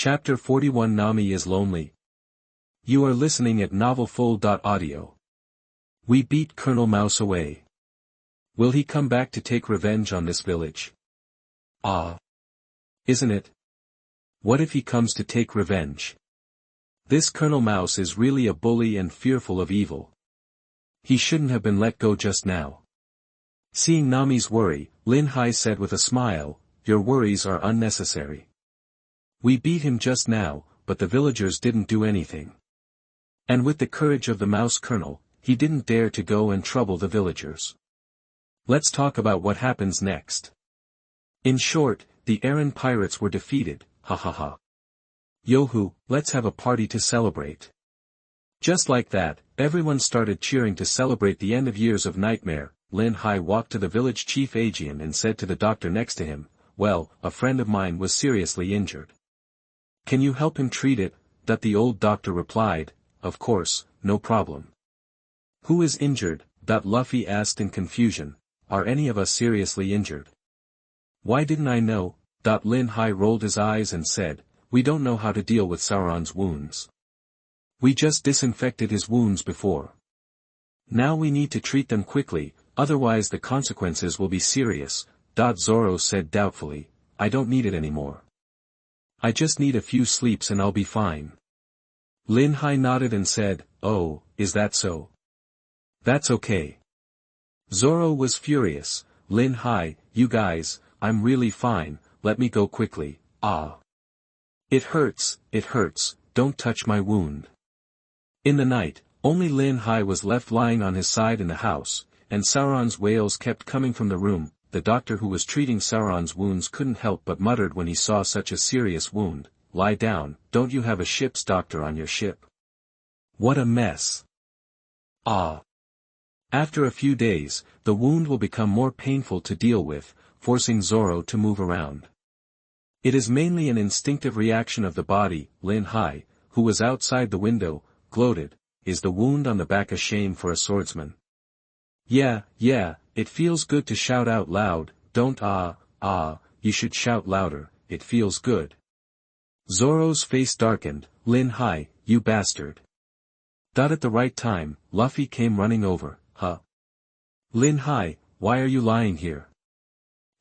Chapter 41 Nami is lonely. You are listening at novelfull.audio. We beat Colonel Mouse away. Will he come back to take revenge on this village? Ah. Isn't it? What if he comes to take revenge? This Colonel Mouse is really a bully and fearful of evil. He shouldn't have been let go just now. Seeing Nami's worry, Lin Hai said with a smile, "Your worries are unnecessary. We beat him just now, but the villagers didn't do anything." And with the courage of the Mouse Colonel, he didn't dare to go and trouble the villagers. Let's talk about what happens next. In short, the errand pirates were defeated, ha ha ha. Yohoo, let's have a party to celebrate. Just like that, everyone started cheering to celebrate the end of years of nightmare. Lin Hai walked to the village chief Aegean and said to the doctor next to him, "Well, a friend of mine was seriously injured. Can you help him treat it?" That the old doctor replied, "Of course, no problem." "Who is injured?" Luffy asked in confusion. "Are any of us seriously injured?" "Why didn't I know?" Lin Hai rolled his eyes and said, "We don't know how to deal with Sauron's wounds. We just disinfected his wounds before. Now we need to treat them quickly, otherwise the consequences will be serious." Zoro said doubtfully, "I don't need it anymore. I just need a few sleeps and I'll be fine." Lin Hai nodded and said, "Oh, is that so? That's okay." Zoro was furious. "Lin Hai, you guys, I'm really fine, let me go quickly." "Ah. It hurts, don't touch my wound." In the night, only Lin Hai was left lying on his side in the house, and Sauron's wails kept coming from the room. The doctor who was treating Sauron's wounds couldn't help but muttered when he saw such a serious wound, "Lie down, don't you have a ship's doctor on your ship? What a mess." Ah. After a few days, the wound will become more painful to deal with, forcing Zoro to move around. It is mainly an instinctive reaction of the body. Lin Hai, who was outside the window, gloated, "Is the wound on the back a shame for a swordsman?" Yeah, it feels good to shout out loud, don't you should shout louder, it feels good." Zoro's face darkened. "Lin Hai, you bastard." At the right time, Luffy came running over. "Huh? Lin Hai, why are you lying here?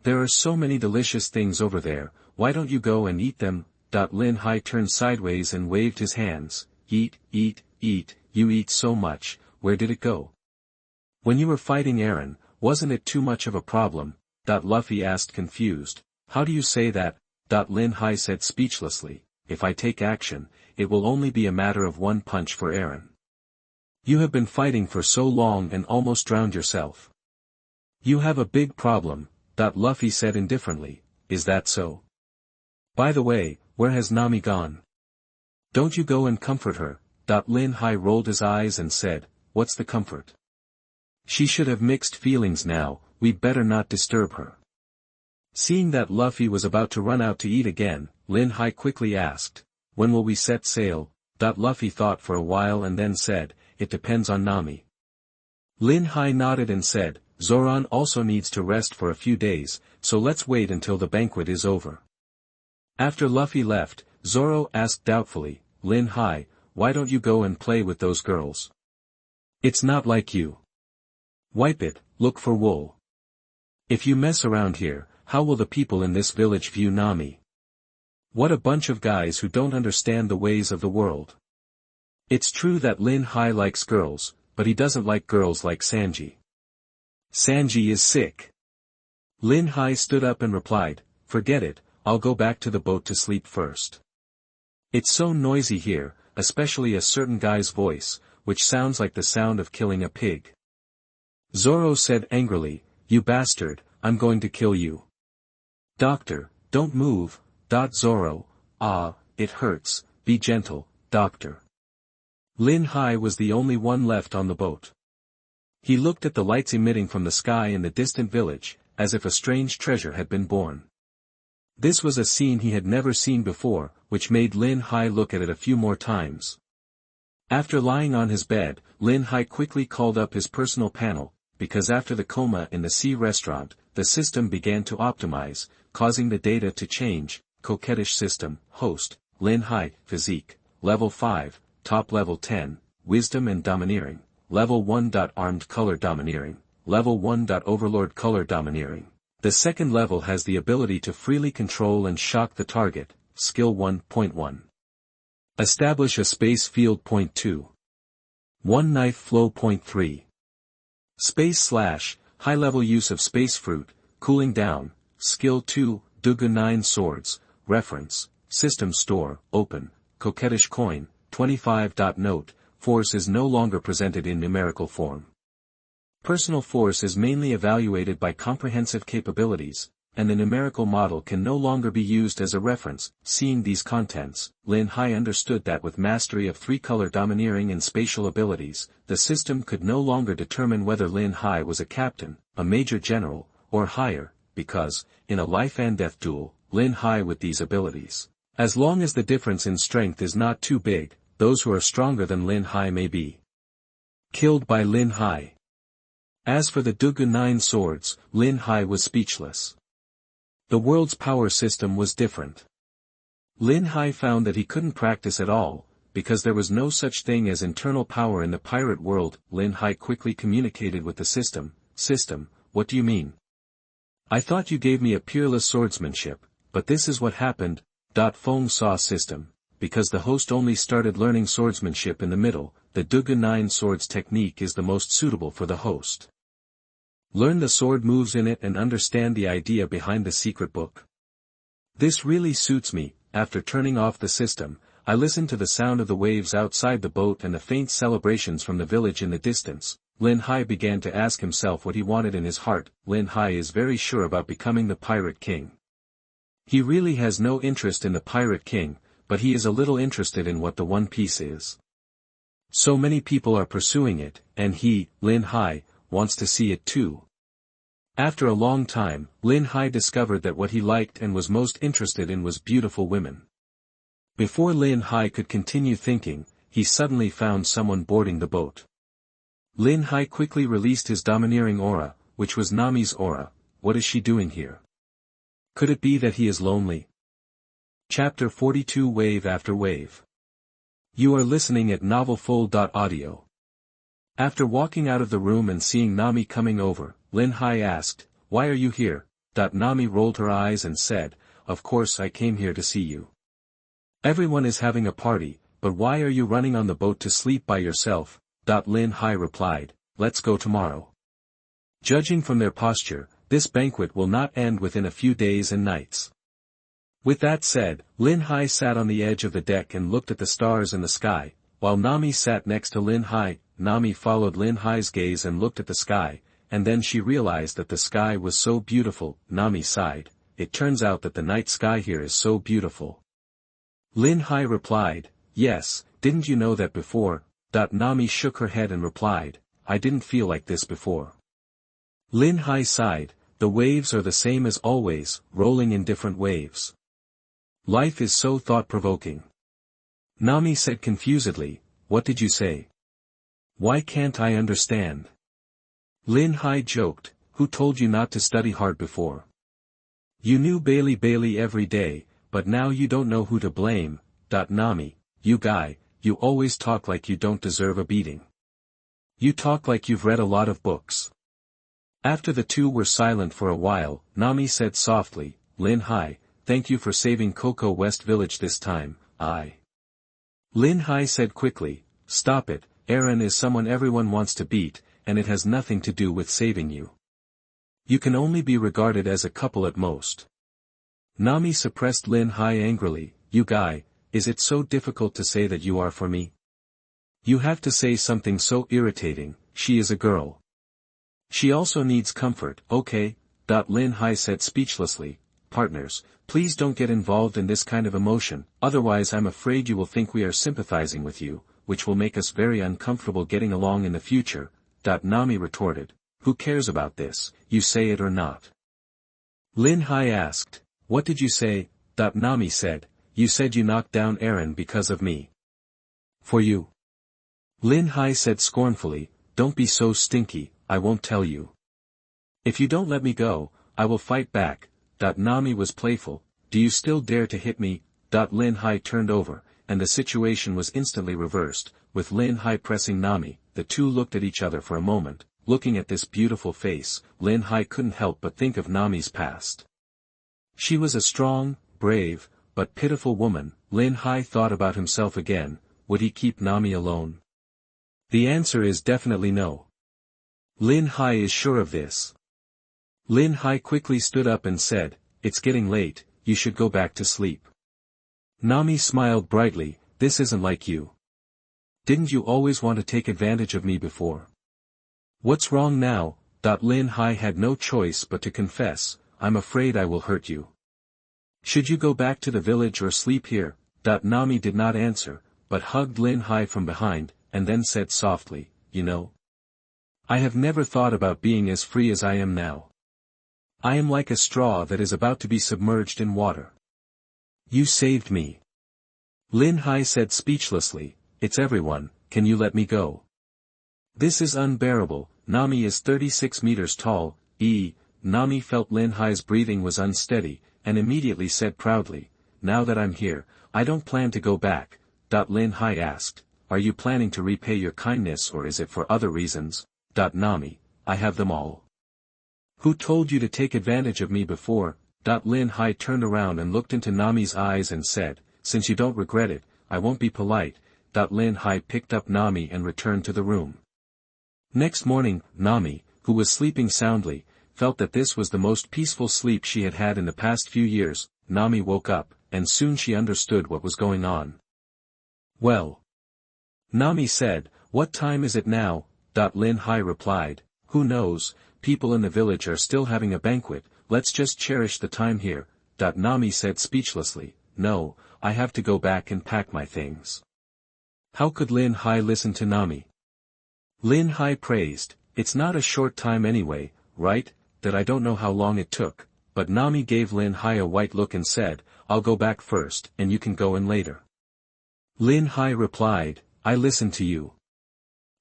There are so many delicious things over there, why don't you go and eat them?" Lin Hai turned sideways and waved his hands. Eat, you eat so much, where did it go? When you were fighting Eren, wasn't it too much of a problem?" Luffy asked confused. "How do you say that?" Lin Hai said speechlessly, "If I take action, it will only be a matter of one punch for Eren. You have been fighting for so long and almost drowned yourself. You have a big problem," Luffy said indifferently. "Is that so? By the way, where has Nami gone? Don't you go and comfort her?" Lin Hai rolled his eyes and said, "What's the comfort? She should have mixed feelings now, we'd better not disturb her." Seeing that Luffy was about to run out to eat again, Lin Hai quickly asked, "When will we set sail?" Luffy thought for a while and then said, "It depends on Nami." Lin Hai nodded and said, "Zoran also needs to rest for a few days, so let's wait until the banquet is over." After Luffy left, Zoro asked doubtfully, "Lin Hai, why don't you go and play with those girls? It's not like you. Wipe it, look for wool. If you mess around here, how will the people in this village view Nami? What a bunch of guys who don't understand the ways of the world." It's true that Lin Hai likes girls, but he doesn't like girls like Sanji. Sanji is sick. Lin Hai stood up and replied, "Forget it, I'll go back to the boat to sleep first. It's so noisy here, especially a certain guy's voice, which sounds like the sound of killing a pig." Zoro said angrily, "You bastard, I'm going to kill you." "Doctor, don't move." Zoro, "It hurts, be gentle, doctor." Lin Hai was the only one left on the boat. He looked at the lights emitting from the sky in the distant village, as if a strange treasure had been born. This was a scene he had never seen before, which made Lin Hai look at it a few more times. After lying on his bed, Lin Hai quickly called up his personal panel, because after the coma in the sea restaurant, the system began to optimize, causing the data to change. Coquettish system, host, Lin Hai, physique, level 5, top level 10, wisdom and domineering, level 1. Armed color domineering, level 1. Overlord color domineering. The second level has the ability to freely control and shock the target, skill 1.1. Establish a space field. 2. 1 knife flow. 3. Space slash, high level use of space fruit, cooling down, skill 2, Dugu 9 swords, reference, system store, open, coquettish coin, 25. Note, force is no longer presented in numerical form. Personal force is mainly evaluated by comprehensive capabilities, and the numerical model can no longer be used as a reference. Seeing these contents, Lin Hai understood that with mastery of 3-color domineering and spatial abilities, the system could no longer determine whether Lin Hai was a captain, a major general, or higher, because, in a life-and-death duel, Lin Hai with these abilities, as long as the difference in strength is not too big, those who are stronger than Lin Hai may be killed by Lin Hai. As for the Dugu 9 swords, Lin Hai was speechless. The world's power system was different. Lin Hai found that he couldn't practice at all, because there was no such thing as internal power in the pirate world. Lin Hai quickly communicated with the system. System, what do you mean? I thought you gave me a peerless swordsmanship, but this is what happened. Feng saw system, because the host only started learning swordsmanship in the middle, the Dugu 9 swords technique is the most suitable for the host. Learn the sword moves in it and understand the idea behind the secret book. This really suits me. After turning off the system, I listened to the sound of the waves outside the boat and the faint celebrations from the village in the distance. Lin Hai began to ask himself what he wanted in his heart. Lin Hai is very sure about becoming the Pirate King. He really has no interest in the Pirate King, but he is a little interested in what the One Piece is. So many people are pursuing it, and he, Lin Hai, wants to see it too. After a long time, Lin Hai discovered that what he liked and was most interested in was beautiful women. Before Lin Hai could continue thinking, he suddenly found someone boarding the boat. Lin Hai quickly released his domineering aura, which was Nami's aura. What is she doing here? Could it be that he is lonely? Chapter 42. Wave After Wave. You are listening at novelfull.audio. After walking out of the room and seeing Nami coming over, Lin Hai asked, "Why are you here?" Nami rolled her eyes and said, "Of course I came here to see you. Everyone is having a party, but why are you running on the boat to sleep by yourself?" Lin Hai replied, "Let's go tomorrow. Judging from their posture, this banquet will not end within a few days and nights." With that said, Lin Hai sat on the edge of the deck and looked at the stars in the sky, while Nami sat next to Lin Hai. Nami followed Lin Hai's gaze and looked at the sky, and then she realized that the sky was so beautiful. Nami sighed. It turns out that the night sky here is so beautiful. Lin Hai replied, "Yes, didn't you know that before?" Nami shook her head and replied, "I didn't feel like this before." Lin Hai sighed. The waves are the same as always, rolling in different waves. Life is so thought-provoking. Nami said confusedly, "What did you say? Why can't I understand?" Lin Hai joked, "Who told you not to study hard before? You knew Bailey every day, but now you don't know who to blame." Nami, "You guy, you always talk like you don't deserve a beating. You talk like you've read a lot of books." After the two were silent for a while, Nami said softly, "Lin Hai, thank you for saving Coco West Village this time." Lin Hai said quickly, "Stop it, Eren is someone everyone wants to beat, and it has nothing to do with saving you. You can only be regarded as a couple at most." Nami suppressed Lin Hai angrily, "You guy, is it so difficult to say that you are for me? You have to say something so irritating. She is a girl. She also needs comfort." "Okay." Lin Hai said speechlessly, "Partners, please don't get involved in this kind of emotion, otherwise I'm afraid you will think we are sympathizing with you, which will make us very uncomfortable getting along in the future." Nami retorted, "Who cares about this, you say it or not?" Lin Hai asked, "What did you say?" Nami said, "You said you knocked down Eren because of me. For you." Lin Hai said scornfully, "Don't be so stinky, I won't tell you. If you don't let me go, I will fight back." Nami was playful, "Do you still dare to hit me?" Lin Hai turned over, and the situation was instantly reversed, with Lin Hai pressing Nami. The two looked at each other for a moment. Looking at this beautiful face, Lin Hai couldn't help but think of Nami's past. She was a strong, brave, but pitiful woman. Lin Hai thought about himself again. Would he keep Nami alone? The answer is definitely no. Lin Hai is sure of this. Lin Hai quickly stood up and said, "It's getting late, you should go back to sleep." Nami smiled brightly. "This isn't like you. Didn't you always want to take advantage of me before? What's wrong now?" Lin Hai had no choice but to confess, "I'm afraid I will hurt you. Should you go back to the village or sleep here?" Nami did not answer, but hugged Lin Hai from behind, and then said softly, "You know, I have never thought about being as free as I am now. I am like a straw that is about to be submerged in water. You saved me." Lin Hai said speechlessly, "It's everyone, can you let me go? This is unbearable." Nami is 36 meters tall. Nami felt Lin Hai's breathing was unsteady, and immediately said proudly, "Now that I'm here, I don't plan to go back." Lin Hai asked, "Are you planning to repay your kindness or is it for other reasons?" Nami, "I have them all." "Who told you to take advantage of me before?" Lin Hai turned around and looked into Nami's eyes and said, "Since you don't regret it, I won't be polite." Lin Hai picked up Nami and returned to the room. Next morning, Nami, who was sleeping soundly, felt that this was the most peaceful sleep she had had in the past few years. Nami woke up, and soon she understood what was going on. "Well," Nami said, "what time is it now?" Lin Hai replied, "Who knows, people in the village are still having a banquet, let's just cherish the time here." Nami said speechlessly, "No, I have to go back and pack my things." How could Lin Hai listen to Nami? Lin Hai praised, "It's not a short time anyway, right? I don't know how long it took." But Nami gave Lin Hai a white look and said, "I'll go back first, and you can go in later." Lin Hai replied, "I listen to you."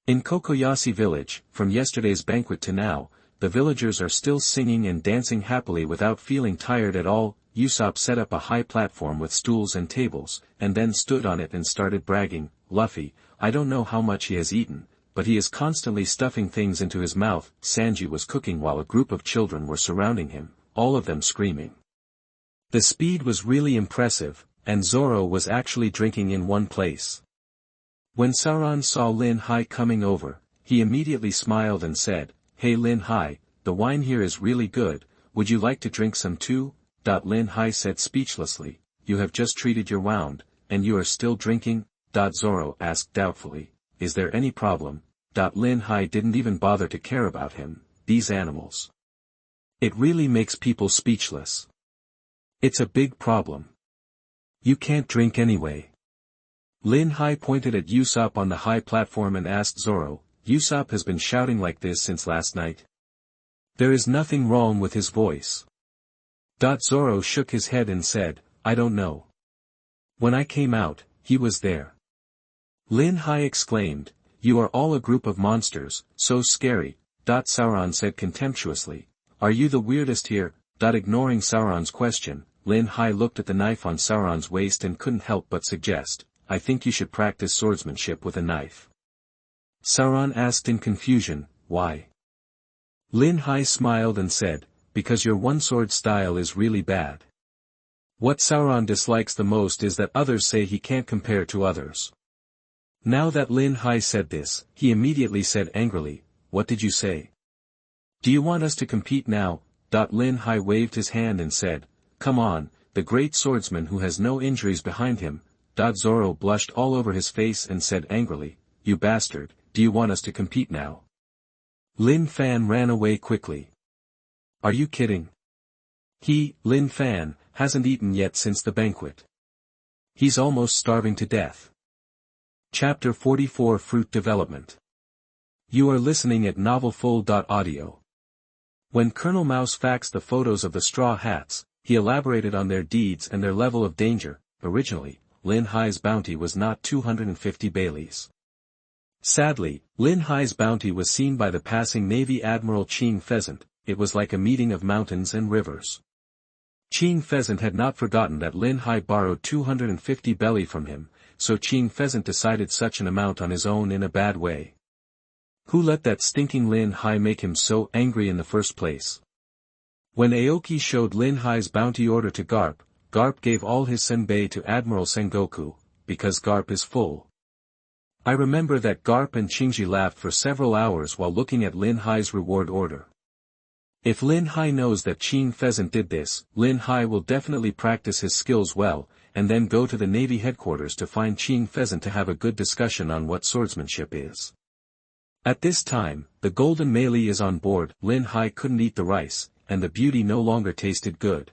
In Kokoyashi village, from yesterday's banquet to now, the villagers are still singing and dancing happily without feeling tired at all. Usopp set up a high platform with stools and tables, and then stood on it and started bragging, "Luffy, I don't know how much he has eaten, but he is constantly stuffing things into his mouth." Sanji was cooking while a group of children were surrounding him, all of them screaming. The speed was really impressive, and Zoro was actually drinking in one place. When Sauron saw Lin Hai coming over, he immediately smiled and said, "Hey Lin Hai, the wine here is really good, would you like to drink some too?" Lin Hai said speechlessly, "You have just treated your wound, and you are still drinking?" Zoro asked doubtfully, "Is there any problem?" Lin Hai didn't even bother to care about him. These animals. It really makes people speechless. It's a big problem. You can't drink anyway. Lin Hai pointed at Usopp on the high platform and asked Zoro, "Usopp has been shouting like this since last night? There is nothing wrong with his voice." Zoro shook his head and said, "I don't know. When I came out, he was there." Lin Hai exclaimed, "You are all a group of monsters, so scary." Sauron said contemptuously, "Are you the weirdest here?" Ignoring Sauron's question, Lin Hai looked at the knife on Sauron's waist and couldn't help but suggest, "I think you should practice swordsmanship with a knife." Sauron asked in confusion, "Why?" Lin Hai smiled and said, "Because your one-sword style is really bad. What Sauron dislikes the most is that others say he can't compare to others." Now that Lin Hai said this, he immediately said angrily, "What did you say? Do you want us to compete now?" Lin Hai waved his hand and said, "Come on, the great swordsman who has no injuries behind him." Zoro blushed all over his face and said angrily, "You bastard, do you want us to compete now?" Lin Fan ran away quickly. Are you kidding? Lin Fan, hasn't eaten yet since the banquet. He's almost starving to death. Chapter 44 Fruit Development. You are listening at novelfull.audio. When Colonel Mouse faxed the photos of the Straw Hats, he elaborated on their deeds and their level of danger. Originally, Lin Hai's bounty was not 250 Baileys. Sadly, Lin Hai's bounty was seen by the passing Navy Admiral Ching Pheasant. It was like a meeting of mountains and rivers. Ching Pheasant had not forgotten that Lin Hai borrowed 250 belly from him, so Ching Pheasant decided such an amount on his own in a bad way. Who let that stinking Lin Hai make him so angry in the first place? When Aoki showed Lin Hai's bounty order to Garp, Garp gave all his senbei to Admiral Sengoku, because Garp is full. I remember that Garp and Chingji laughed for several hours while looking at Lin Hai's reward order. If Lin Hai knows that Ching Pheasant did this, Lin Hai will definitely practice his skills well, and then go to the Navy headquarters to find Ching Pheasant to have a good discussion on what swordsmanship is. At this time, the golden melee is on board. Lin Hai couldn't eat the rice, and the beauty no longer tasted good.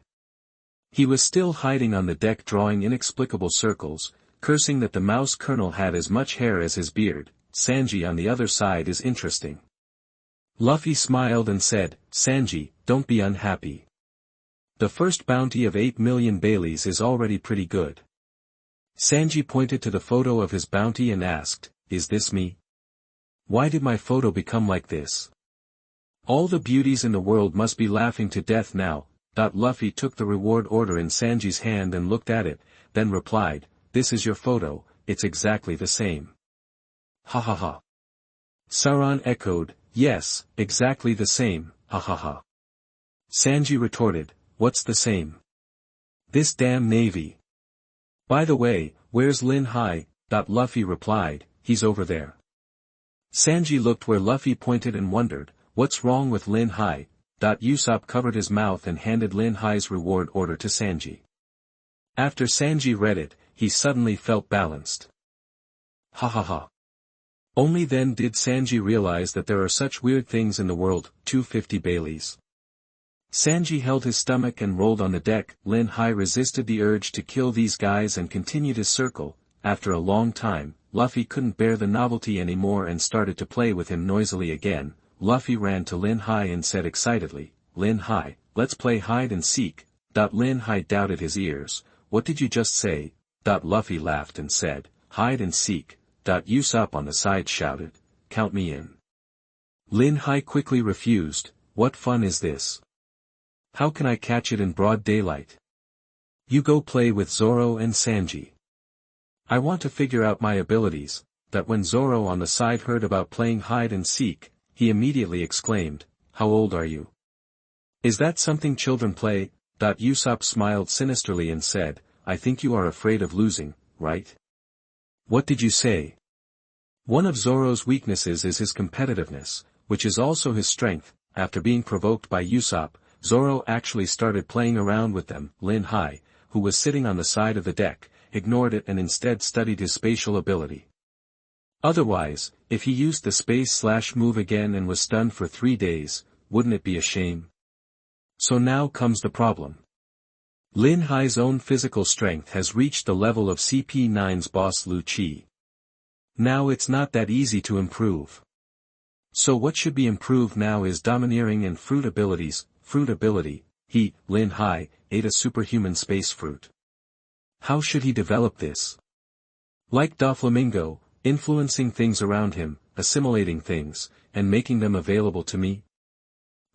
He was still hiding on the deck drawing inexplicable circles, cursing that the mouse colonel had as much hair as his beard. Sanji on the other side is interesting. Luffy smiled and said, Sanji, don't be unhappy. The first bounty of 8 million Baileys is already pretty good. Sanji pointed to the photo of his bounty and asked, is this me? Why did my photo become like this? All the beauties in the world must be laughing to death now. Luffy took the reward order in Sanji's hand and looked at it, then replied, this is your photo, it's exactly the same. Ha ha ha. Sauron echoed, yes, exactly the same, ha ha ha. Sanji retorted, what's the same? This damn navy. By the way, where's Lin Hai? Luffy replied, he's over there. Sanji looked where Luffy pointed and wondered, what's wrong with Lin Hai? Usopp covered his mouth and handed Lin Hai's reward order to Sanji. After Sanji read it, he suddenly felt balanced. Ha ha ha. Only then did Sanji realize that there are such weird things in the world. 250 Baileys. Sanji held his stomach and rolled on the deck. Lin Hai resisted the urge to kill these guys and continued his circle. After a long time, Luffy couldn't bear the novelty anymore and started to play with him noisily again. Luffy ran to Lin Hai and said excitedly, Lin Hai, let's play hide and seek. Lin Hai doubted his ears. What did you just say? Luffy laughed and said, hide and seek. Usopp on the side shouted, count me in. Lin Hai quickly refused, what fun is this? How can I catch it in broad daylight? You go play with Zoro and Sanji. I want to figure out my abilities. When Zoro on the side heard about playing hide and seek, he immediately exclaimed, how old are you? Is that something children play? Usopp smiled sinisterly and said, I think you are afraid of losing, right? What did you say? One of Zoro's weaknesses is his competitiveness, which is also his strength. After being provoked by Usopp, Zoro actually started playing around with them. Lin Hai, who was sitting on the side of the deck, ignored it and instead studied his spatial ability. Otherwise, if he used the space/move again and was stunned for 3 days, wouldn't it be a shame? So now comes the problem. Lin Hai's own physical strength has reached the level of CP9's boss Lu Chi. Now it's not that easy to improve. So what should be improved now is domineering and fruit abilities. Fruit ability, he, Lin Hai, ate a superhuman space fruit. How should he develop this? Like Doflamingo, influencing things around him, assimilating things, and making them available to me?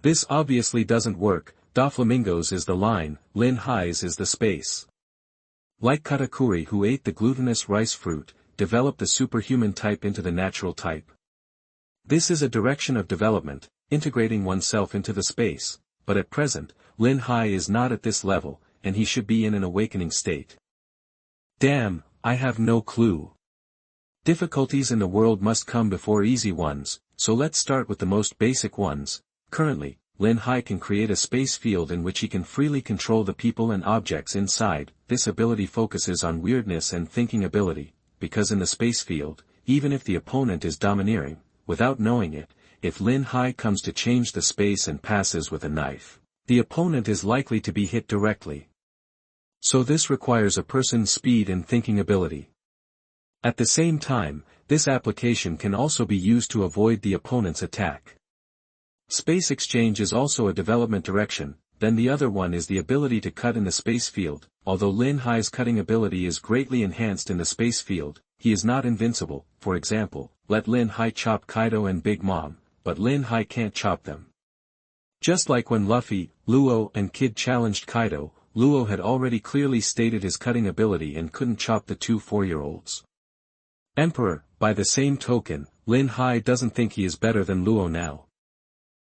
This obviously doesn't work. Doflamingo's is the line, Lin Hai's is the space. Like Katakuri who ate the glutinous rice fruit, developed the superhuman type into the natural type. This is a direction of development, integrating oneself into the space, but at present, Lin Hai is not at this level, and he should be in an awakening state. Damn, I have no clue. Difficulties in the world must come before easy ones, so let's start with the most basic ones. Currently, Lin Hai can create a space field in which he can freely control the people and objects inside. This ability focuses on weirdness and thinking ability, because in the space field, even if the opponent is domineering, without knowing it, if Lin Hai comes to change the space and passes with a knife, the opponent is likely to be hit directly. So this requires a person's speed and thinking ability. At the same time, this application can also be used to avoid the opponent's attack. Space exchange is also a development direction. Then the other one is the ability to cut in the space field. Although Lin Hai's cutting ability is greatly enhanced in the space field, he is not invincible. For example, let Lin Hai chop Kaido and Big Mom, but Lin Hai can't chop them. Just like when Luffy, Luo and Kid challenged Kaido, Luo had already clearly stated his cutting ability and couldn't chop the two 4-year-olds. Emperor, by the same token, Lin Hai doesn't think he is better than Luo now.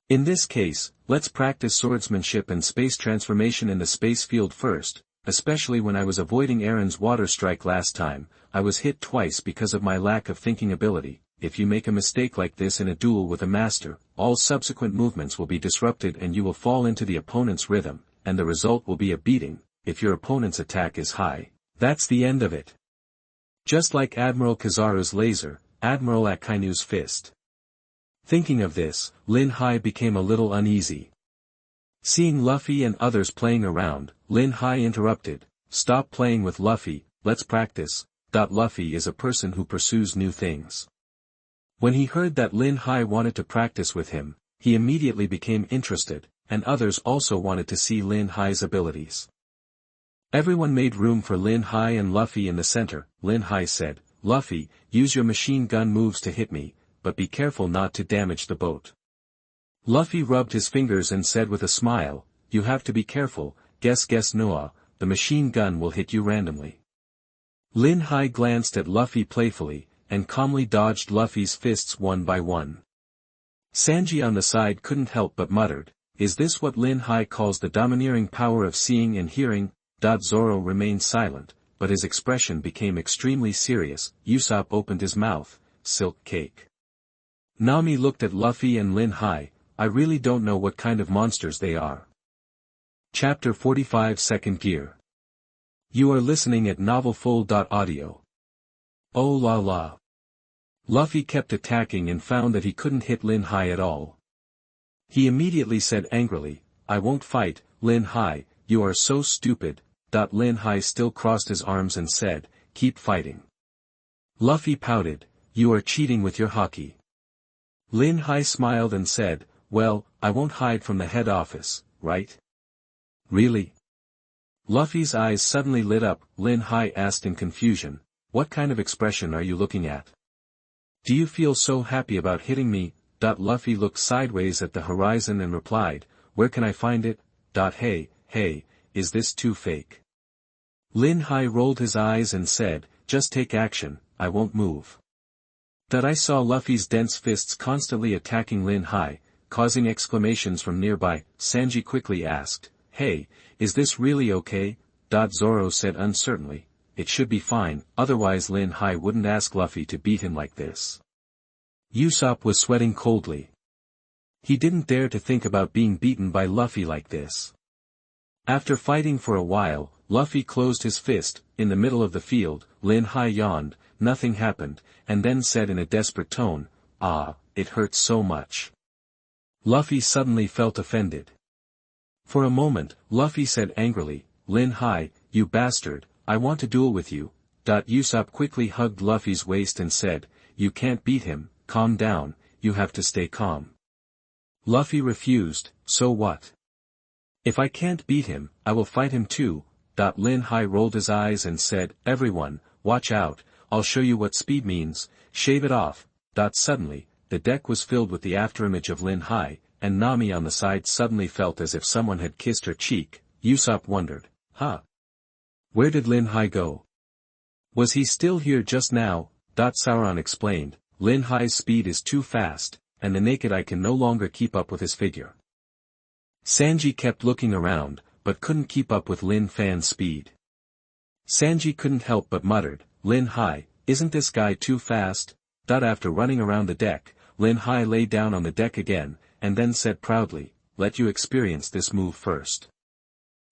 In this case, let's practice swordsmanship and space transformation in the space field first, especially when I was avoiding Aaron's water strike last time. I was hit twice because of my lack of thinking ability. If you make a mistake like this in a duel with a master, all subsequent movements will be disrupted and you will fall into the opponent's rhythm, and the result will be a beating. If your opponent's attack is high, that's the end of it. Just like Admiral Kizaru's laser, Admiral Akainu's fist. Thinking of this, Lin Hai became a little uneasy. Seeing Luffy and others playing around, Lin Hai interrupted, "Stop playing with Luffy, let's practice." Luffy is a person who pursues new things. When he heard that Lin Hai wanted to practice with him, he immediately became interested, and others also wanted to see Lin Hai's abilities. Everyone made room for Lin Hai and Luffy in the center. Lin Hai said, "Luffy, use your machine gun moves to hit me, but be careful not to damage the boat." Luffy rubbed his fingers and said with a smile, "You have to be careful, guess Noah, the machine gun will hit you randomly." Lin Hai glanced at Luffy playfully, and calmly dodged Luffy's fists one by one. Sanji on the side couldn't help but muttered, "Is this what Lin Hai calls the domineering power of seeing and hearing?" Zoro remained silent, but his expression became extremely serious. Usopp opened his mouth, "Silk cake." Nami looked at Luffy and Lin Hai. "I really don't know what kind of monsters they are." Chapter 45 Second Gear. You are listening at novelfull.audio. Oh la la. Luffy kept attacking and found that he couldn't hit Lin Hai at all. He immediately said angrily, "I won't fight, Lin Hai, you are so stupid." Lin Hai still crossed his arms and said, "Keep fighting." Luffy pouted, "You are cheating with your haki." Lin Hai smiled and said, "Well, I won't hide from the head office, right?" "Really?" Luffy's eyes suddenly lit up. Lin Hai asked in confusion, "What kind of expression are you looking at? Do you feel so happy about hitting me?" Luffy looked sideways at the horizon and replied, "Where can I find it? Hey, is this too fake?" Lin Hai rolled his eyes and said, "Just take action, I won't move." I saw Luffy's dense fists constantly attacking Lin Hai, causing exclamations from nearby. Sanji quickly asked, "Hey, is this really okay?" Zoro said uncertainly, "It should be fine, otherwise Lin Hai wouldn't ask Luffy to beat him like this." Usopp was sweating coldly. He didn't dare to think about being beaten by Luffy like this. After fighting for a while, Luffy closed his fist. In the middle of the field, Lin Hai yawned, nothing happened, and then said in a desperate tone, "Ah, it hurts so much." Luffy suddenly felt offended. For a moment, Luffy said angrily, "Lin Hai, you bastard, I want to duel with you." Usopp quickly hugged Luffy's waist and said, "You can't beat him, calm down, you have to stay calm." Luffy refused, "So what? If I can't beat him, I will fight him too." Lin Hai rolled his eyes and said, "Everyone, watch out, I'll show you what speed means, shave it off." Suddenly, the deck was filled with the afterimage of Lin Hai, and Nami on the side suddenly felt as if someone had kissed her cheek. Usopp wondered, where did Lin Hai go? Was he still here just now? Sauron explained, "Lin Hai's speed is too fast, and the naked eye can no longer keep up with his figure." Sanji kept looking around, but couldn't keep up with Lin Fan's speed. Sanji couldn't help but muttered, "Lin Hai, isn't this guy too fast?" After running around the deck, Lin Hai lay down on the deck again, and then said proudly, "Let you experience this move first.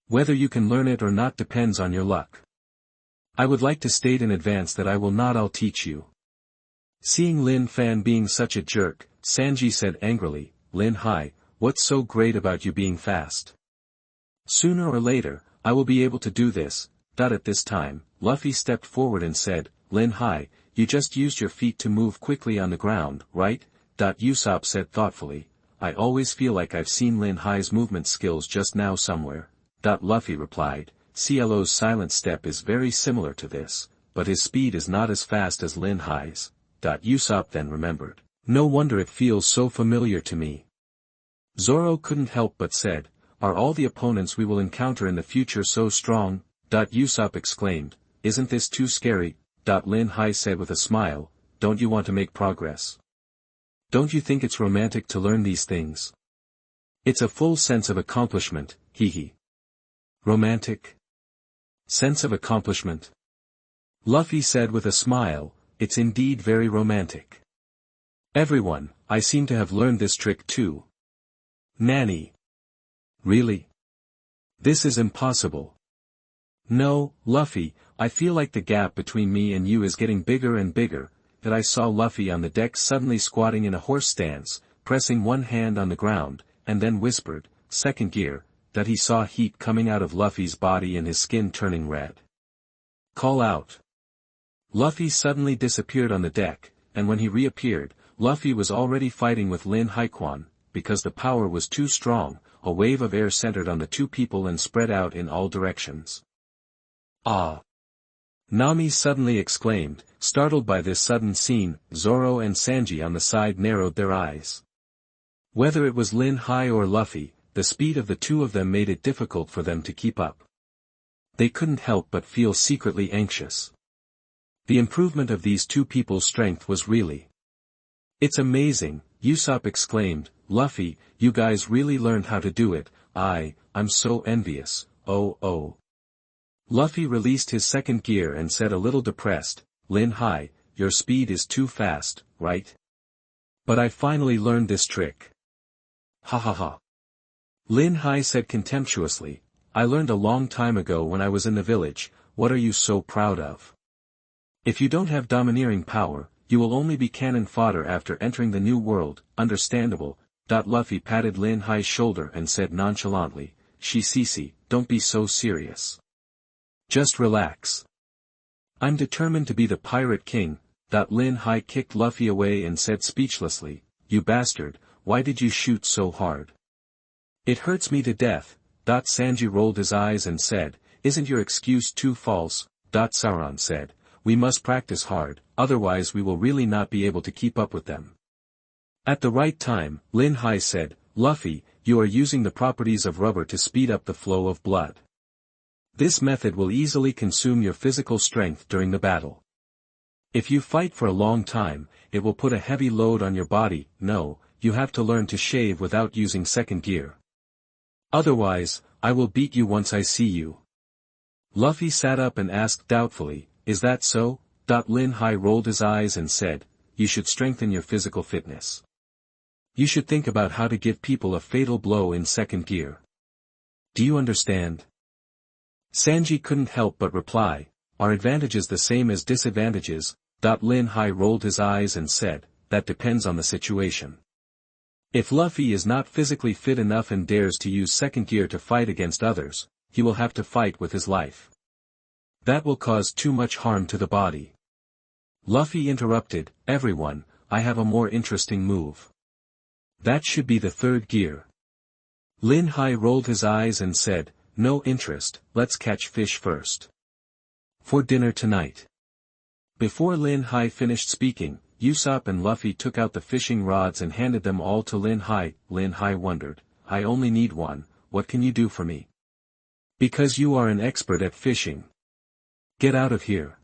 Whether you can learn it or not depends on your luck. I would like to state in advance that I will not. I'll teach you." Seeing Lin Fan being such a jerk, Sanji said angrily, "Lin Hai, what's so great about you being fast? Sooner or later, I will be able to do this." At this time, Luffy stepped forward and said, "Lin Hai, you just used your feet to move quickly on the ground, right?" Usopp said thoughtfully, "I always feel like I've seen Lin Hai's movement skills just now somewhere." Luffy replied, "CLO's silent step is very similar to this, but his speed is not as fast as Lin Hai's." Usopp then remembered, "No wonder it feels so familiar to me." Zoro couldn't help but said, are all the opponents we will encounter in the future so strong? Usopp exclaimed, isn't this too scary? Lin Hai said with a smile, don't you want to make progress? Don't you think it's romantic to learn these things? It's a full sense of accomplishment, hee. Romantic? Sense of accomplishment? Luffy said with a smile, it's indeed very romantic. Everyone, I seem to have learned this trick too. Nani. Really? This is impossible. No, Luffy, I feel like the gap between me and you is getting bigger and bigger. That I saw Luffy on the deck suddenly squatting in a horse stance, pressing one hand on the ground, and then whispered, second gear, that he saw heat coming out of Luffy's body and his skin turning red. Call out. Luffy suddenly disappeared on the deck, and when he reappeared, Luffy was already fighting with Lin Hai. Because the power was too strong, a wave of air centered on the two people and spread out in all directions. Ah! Nami suddenly exclaimed, startled by this sudden scene. Zoro and Sanji on the side narrowed their eyes. Whether it was Lin Hai or Luffy, the speed of the two of them made it difficult for them to keep up. They couldn't help but feel secretly anxious. The improvement of these two people's strength was really... It's amazing, Usopp exclaimed, Luffy, you guys really learned how to do it. I'm so envious, oh. Luffy released his second gear and said a little depressed, Lin Hai, your speed is too fast, right? But I finally learned this trick. Ha. Lin Hai said contemptuously, I learned a long time ago when I was in the village. What are you so proud of? If you don't have domineering power, you will only be cannon fodder after entering the new world. Understandable. Luffy patted Lin Hai's shoulder and said nonchalantly, Sisi, don't be so serious. Just relax. I'm determined to be the Pirate King. Lin Hai kicked Luffy away and said speechlessly, you bastard, why did you shoot so hard? It hurts me to death. Sanji rolled his eyes and said, isn't your excuse too false? Sauron said, we must practice hard, otherwise we will really not be able to keep up with them. At the right time, Lin Hai said, Luffy, you are using the properties of rubber to speed up the flow of blood. This method will easily consume your physical strength during the battle. If you fight for a long time, it will put a heavy load on your body. No, you have to learn to shave without using second gear. Otherwise, I will beat you once I see you. Luffy sat up and asked doubtfully, is that so? Lin Hai rolled his eyes and said, you should strengthen your physical fitness. You should think about how to give people a fatal blow in second gear. Do you understand? Sanji couldn't help but reply, are advantages the same as disadvantages? Lin Hai rolled his eyes and said, that depends on the situation. If Luffy is not physically fit enough and dares to use second gear to fight against others, he will have to fight with his life. That will cause too much harm to the body. Luffy interrupted, everyone, I have a more interesting move. That should be the third gear. Lin Hai rolled his eyes and said, no interest, let's catch fish first. For dinner tonight. Before Lin Hai finished speaking, Usopp and Luffy took out the fishing rods and handed them all to Lin Hai. Lin Hai wondered, I only need one, what can you do for me? Because you are an expert at fishing. Get out of here.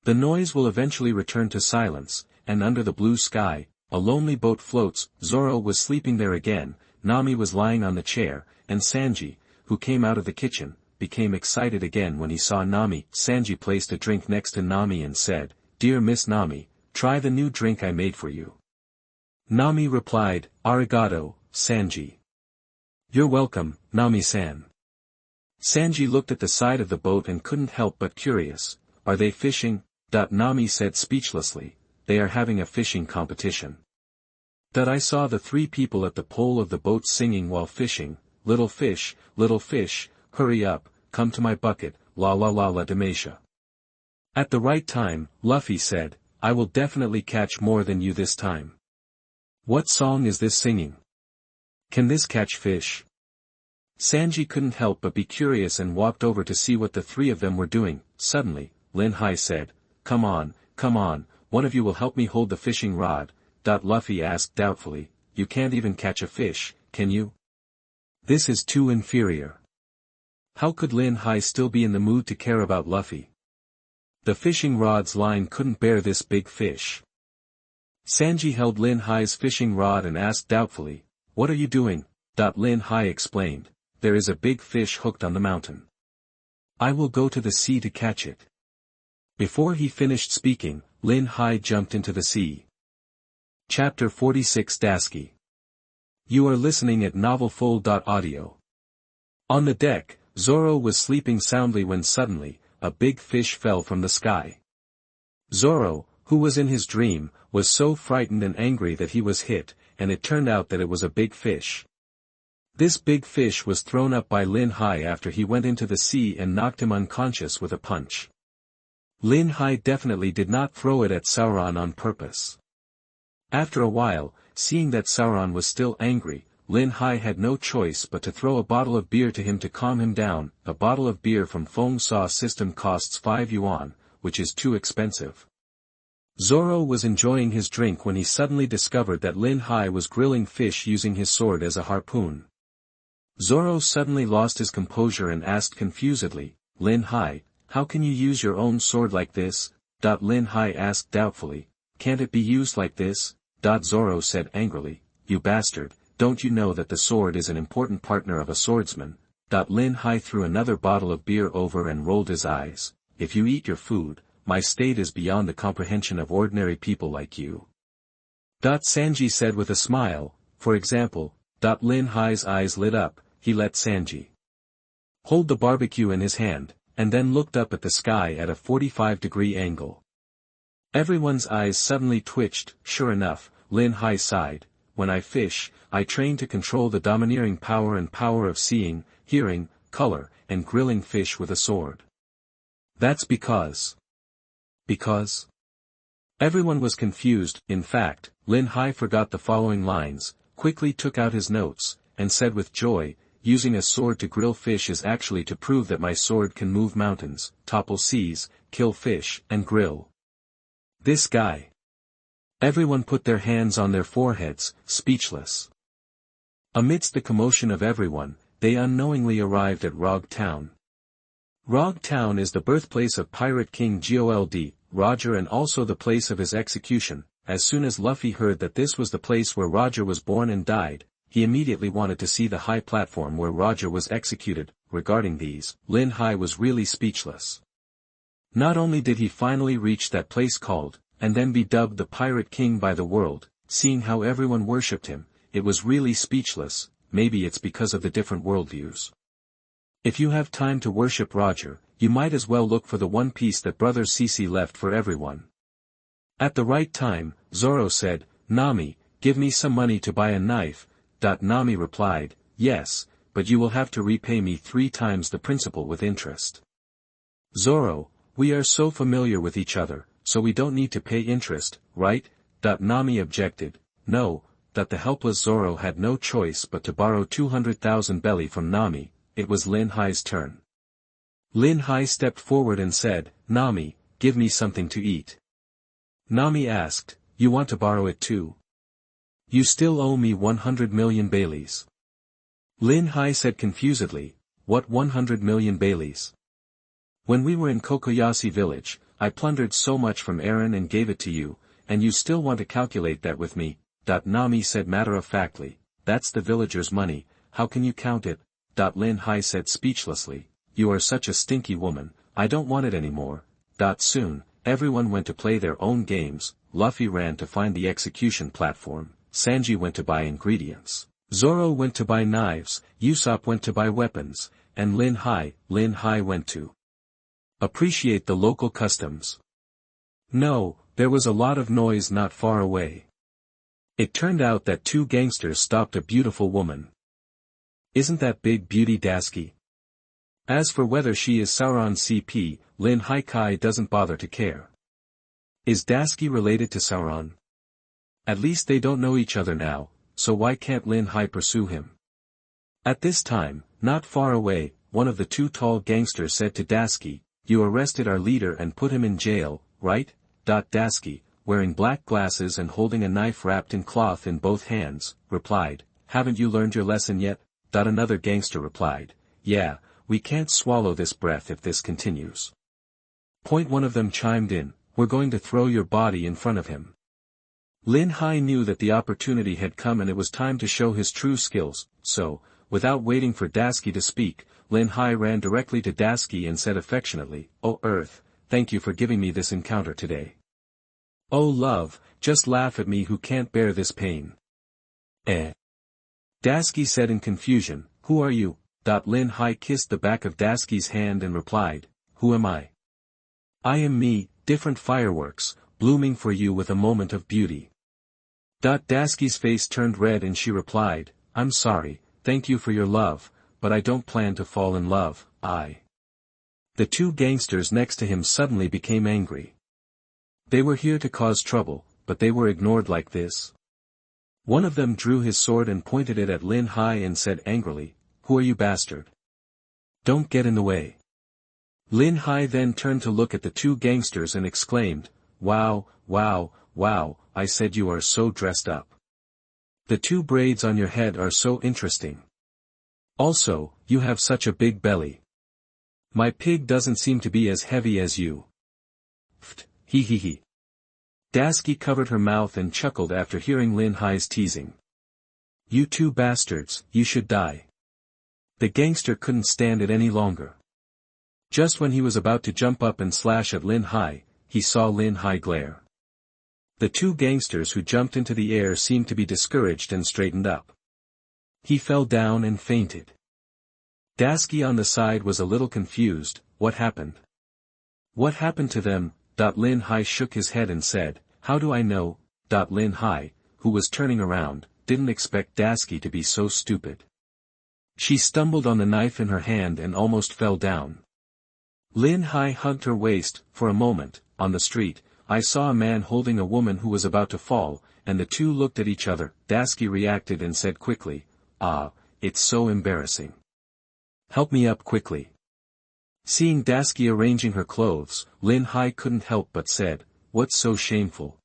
The noise will eventually return to silence, and under the blue sky, a lonely boat floats. Zoro was sleeping there again, Nami was lying on the chair, and Sanji, who came out of the kitchen, became excited again when he saw Nami. Sanji placed a drink next to Nami and said, Dear Miss Nami, try the new drink I made for you. Nami replied, Arigato, Sanji. You're welcome, Nami-san. Sanji looked at the side of the boat and couldn't help but curious, are they fishing? Nami said speechlessly, they are having a fishing competition. I saw the three people at the pole of the boat singing while fishing, little fish, hurry up, come to my bucket, la Damasha. At the right time, Luffy said, I will definitely catch more than you this time. What song is this singing? Can this catch fish? Sanji couldn't help but be curious and walked over to see what the three of them were doing. Suddenly, Lin Hai said, Come on, one of you will help me hold the fishing rod. Luffy asked doubtfully, you can't even catch a fish, can you? This is too inferior. How could Lin Hai still be in the mood to care about Luffy? The fishing rod's line couldn't bear this big fish. Sanji held Lin Hai's fishing rod and asked doubtfully, "What are you doing?" Lin Hai explained, "There is a big fish hooked on the mountain. I will go to the sea to catch it." Before he finished speaking, Lin Hai jumped into the sea. Chapter 46 Dasqi. You are listening at novelfull.audio. On the deck, Zoro was sleeping soundly when suddenly, a big fish fell from the sky. Zoro, who was in his dream, was so frightened and angry that he was hit, and it turned out that it was a big fish. This big fish was thrown up by Lin Hai after he went into the sea and knocked him unconscious with a punch. Lin Hai definitely did not throw it at Sauron on purpose. After a while, seeing that Sauron was still angry, Lin Hai had no choice but to throw a bottle of beer to him to calm him down. A bottle of beer from Feng Sa system costs 5 yuan, which is too expensive. Zoro was enjoying his drink when he suddenly discovered that Lin Hai was grilling fish using his sword as a harpoon. Zoro suddenly lost his composure and asked confusedly, "Lin Hai, how can you use your own sword like this?" Lin Hai asked doubtfully, "Can't it be used like this?" Zoro said angrily, "You bastard, don't you know that the sword is an important partner of a swordsman?" Lin Hai threw another bottle of beer over and rolled his eyes. "If you eat your food, my state is beyond the comprehension of ordinary people like you." Sanji said with a smile, "For example." Lin Hai's eyes lit up. He let Sanji hold the barbecue in his hand, and then looked up at the sky at a 45-degree angle. Everyone's eyes suddenly twitched. Sure enough, Lin Hai sighed, "When I fish, I train to control the domineering power of seeing, hearing, color, and grilling fish with a sword." That's because... Everyone was confused. In fact, Lin Hai forgot the following lines, quickly took out his notes, and said with joy, "Using a sword to grill fish is actually to prove that my sword can move mountains, topple seas, kill fish, and grill." This guy. Everyone put their hands on their foreheads, speechless. Amidst the commotion of everyone, they unknowingly arrived at Rog Town. Rog Town is the birthplace of Pirate King Gold, Roger, and also the place of his execution. As soon as Luffy heard that this was the place where Roger was born and died, he immediately wanted to see the high platform where Roger was executed. Regarding these, Lin Hai was really speechless. Not only did he finally reach that place called, and then be dubbed the Pirate King by the world, seeing how everyone worshipped him, it was really speechless. Maybe it's because of the different worldviews. If you have time to worship Roger, you might as well look for the one piece that Brother Cece left for everyone. At the right time, Zoro said, "Nami, give me some money to buy a knife." Nami replied, "Yes, but you will have to repay me 3 times the principal with interest." Zoro, "We are so familiar with each other, so we don't need to pay interest, right?" Nami objected, "No." The helpless Zoro had no choice but to borrow 200,000 belly from Nami. It was Lin Hai's turn. Lin Hai stepped forward and said, "Nami, give me something to eat." Nami asked, "You want to borrow it too? You still owe me 100 million baileys." Lin Hai said confusedly, "What 100 million baileys? When we were in Kokoyashi village, I plundered so much from Eren and gave it to you, and you still want to calculate that with me?" Nami said matter-of-factly, "That's the villagers' money, how can you count it?" Lin Hai said speechlessly, "You are such a stinky woman, I don't want it anymore." Soon, everyone went to play their own games. Luffy ran to find the execution platform, Sanji went to buy ingredients, Zoro went to buy knives, Usopp went to buy weapons, and Lin Hai went to appreciate the local customs. No, there was a lot of noise not far away. It turned out that 2 gangsters stopped a beautiful woman. Isn't that big beauty Dasqi? As for whether she is Sauron's CP, Lin Hai Kai doesn't bother to care. Is Dasqi related to Sauron? At least they don't know each other now, so why can't Lin Hai pursue him? At this time, not far away, one of the 2 tall gangsters said to Dasqi, "You arrested our leader and put him in jail, right?" Dasqi, wearing black glasses and holding a knife wrapped in cloth in both hands, replied, "Haven't you learned your lesson yet?" Another gangster replied, yeah, we can't swallow this breath if this continues. One of them chimed in, we're going to throw your body in front of him. Lin Hai knew that the opportunity had come and it was time to show his true skills, so, without waiting for Dasqi to speak, Lin Hai ran directly to Dasqi and said affectionately, oh Earth, thank you for giving me this encounter today. Oh love, just laugh at me who can't bear this pain. Dasqi said in confusion, who are you? Lin Hai kissed the back of Dasqi's hand and replied, who am I? I am me, different fireworks, blooming for you with a moment of beauty. Dasqi's face turned red and she replied, I'm sorry, thank you for your love, but I don't plan to fall in love, The two gangsters next to him suddenly became angry. They were here to cause trouble, but they were ignored like this. One of them drew his sword and pointed it at Lin Hai and said angrily, who are you bastard? Don't get in the way. Lin Hai then turned to look at the two gangsters and exclaimed, wow, wow, wow, I said you are so dressed up. The two braids on your head are so interesting. Also, you have such a big belly. My pig doesn't seem to be as heavy as you. He he he. Dasqi covered her mouth and chuckled after hearing Lin Hai's teasing. You two bastards, you should die. The gangster couldn't stand it any longer. Just when he was about to jump up and slash at Lin Hai, he saw Lin Hai glare. The two gangsters who jumped into the air seemed to be discouraged and straightened up. He fell down and fainted. Dasqi on the side was a little confused, what happened? What happened to them? Lin Hai shook his head and said, how do I know? Lin Hai, who was turning around, didn't expect Dasqi to be so stupid. She stumbled on the knife in her hand and almost fell down. Lin Hai hugged her waist. For a moment, on the street, I saw a man holding a woman who was about to fall, and the two looked at each other. Dasqi reacted and said quickly, it's so embarrassing. Help me up quickly. Seeing Dasqi arranging her clothes, Lin Hai couldn't help but said, what's so shameful?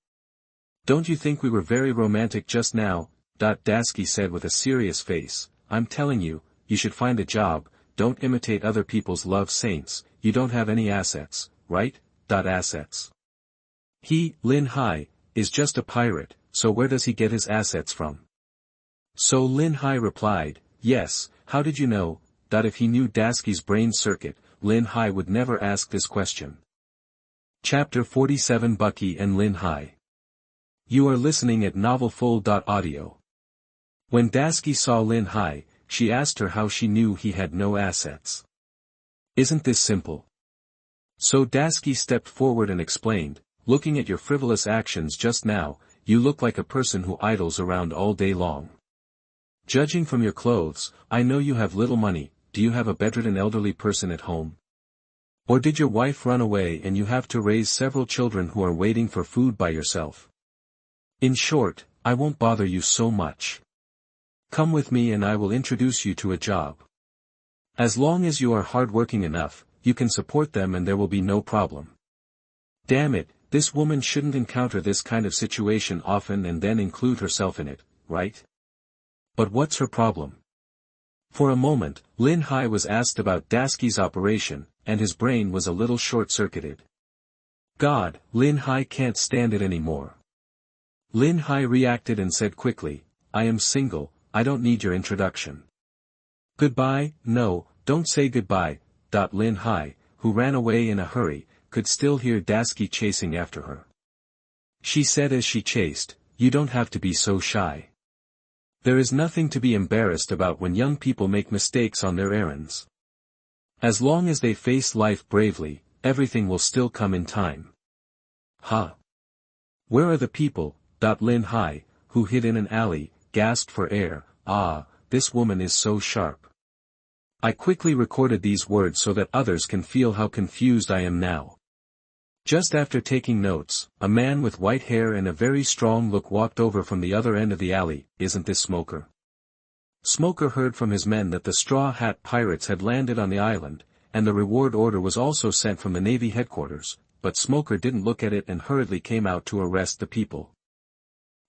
Don't you think we were very romantic just now? Dasqi said with a serious face, I'm telling you, you should find a job, don't imitate other people's love saints, you don't have any assets, right? Assets. He, Lin Hai, is just a pirate, so where does he get his assets from? So Lin Hai replied, yes, how did you know? If he knew Dasqi's brain circuit, Lin Hai would never ask this question. Chapter 47 Bucky and Lin Hai. You are listening at novelfull.audio. When Dasqi saw Lin Hai, she asked her how she knew he had no assets. Isn't this simple? So Dasqi stepped forward and explained, looking at your frivolous actions just now, you look like a person who idles around all day long. Judging from your clothes, I know you have little money. Do you have a bedridden elderly person at home? Or did your wife run away and you have to raise several children who are waiting for food by yourself? In short, I won't bother you so much. Come with me and I will introduce you to a job. As long as you are hardworking enough, you can support them and there will be no problem. Damn it, this woman shouldn't encounter this kind of situation often and then include herself in it, right? But what's her problem? For a moment, Lin Hai was asked about Dasqi's operation, and his brain was a little short-circuited. God, Lin Hai can't stand it anymore. Lin Hai reacted and said quickly, I am single, I don't need your introduction. Goodbye, no, don't say goodbye. Lin Hai, who ran away in a hurry, could still hear Dasqi chasing after her. She said as she chased, you don't have to be so shy. There is nothing to be embarrassed about when young people make mistakes on their errands. As long as they face life bravely, everything will still come in time. Where are the people? Lin Hai, who hid in an alley, gasped for air. This woman is so sharp. I quickly recorded these words so that others can feel how confused I am now. Just after taking notes, a man with white hair and a very strong look walked over from the other end of the alley. Isn't this Smoker? Smoker heard from his men that the Straw Hat Pirates had landed on the island, and the reward order was also sent from the Navy headquarters, but Smoker didn't look at it and hurriedly came out to arrest the people.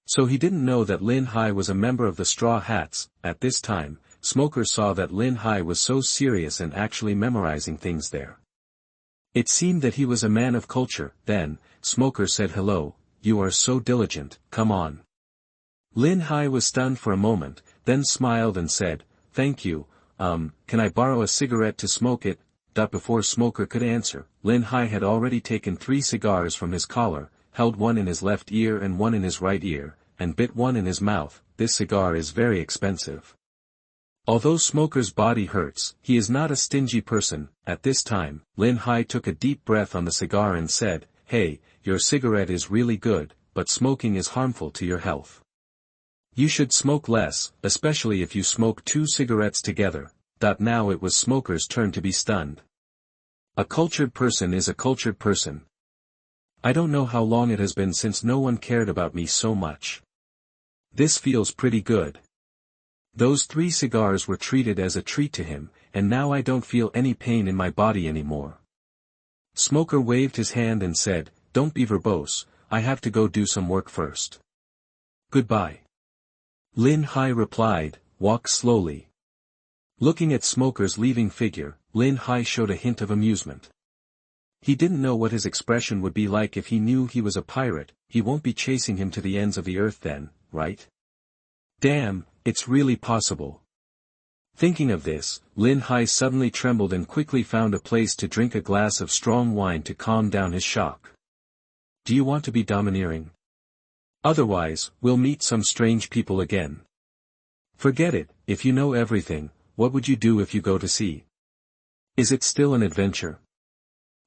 So he didn't know that Lin Hai was a member of the Straw Hats. At this time, Smoker saw that Lin Hai was so serious and actually memorizing things there. It seemed that he was a man of culture. Then, Smoker said, "Hello, you are so diligent, come on." Lin Hai was stunned for a moment, then smiled and said, "Thank you, can I borrow a cigarette to smoke it?" Before Smoker could answer, Lin Hai had already taken 3 cigars from his collar, held one in his left ear and one in his right ear, and bit one in his mouth. This cigar is very expensive. Although Smoker's body hurts, he is not a stingy person. At this time, Lin Hai took a deep breath on the cigar and said, "Hey, your cigarette is really good, but smoking is harmful to your health. You should smoke less, especially if you smoke 2 cigarettes together." Now it was Smoker's turn to be stunned. A cultured person is a cultured person. I don't know how long it has been since no one cared about me so much. This feels pretty good. Those 3 cigars were treated as a treat to him, and now I don't feel any pain in my body anymore. Smoker waved his hand and said, "Don't be verbose, I have to go do some work first. Goodbye." Lin Hai replied, "Walk slowly." Looking at Smoker's leaving figure, Lin Hai showed a hint of amusement. He didn't know what his expression would be like if he knew he was a pirate. He won't be chasing him to the ends of the earth then, right? Damn, it's really possible. Thinking of this, Lin Hai suddenly trembled and quickly found a place to drink a glass of strong wine to calm down his shock. Do you want to be domineering? Otherwise, we'll meet some strange people again. Forget it, if you know everything, what would you do if you go to sea? Is it still an adventure?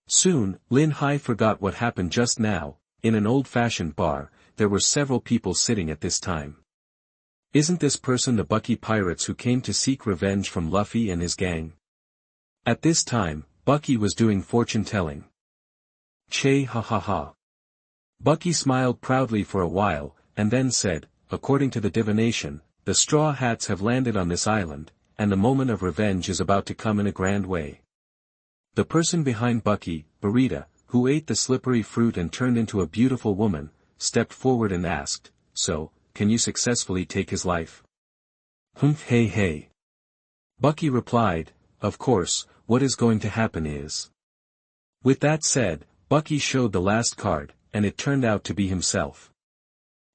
Soon, Lin Hai forgot what happened just now. In an old-fashioned bar, there were several people sitting at this time. Isn't this person the Bucky pirates who came to seek revenge from Luffy and his gang? At this time, Bucky was doing fortune-telling. Che ha ha ha. Bucky smiled proudly for a while, and then said, "According to the divination, the Straw Hats have landed on this island, and the moment of revenge is about to come in a grand way." The person behind Bucky, Burrito, who ate the slippery fruit and turned into a beautiful woman, stepped forward and asked, "So, can you successfully take his life?" "Humph, hey hey." Bucky replied, "Of course, what is going to happen is..." With that said, Bucky showed the last card, and it turned out to be himself.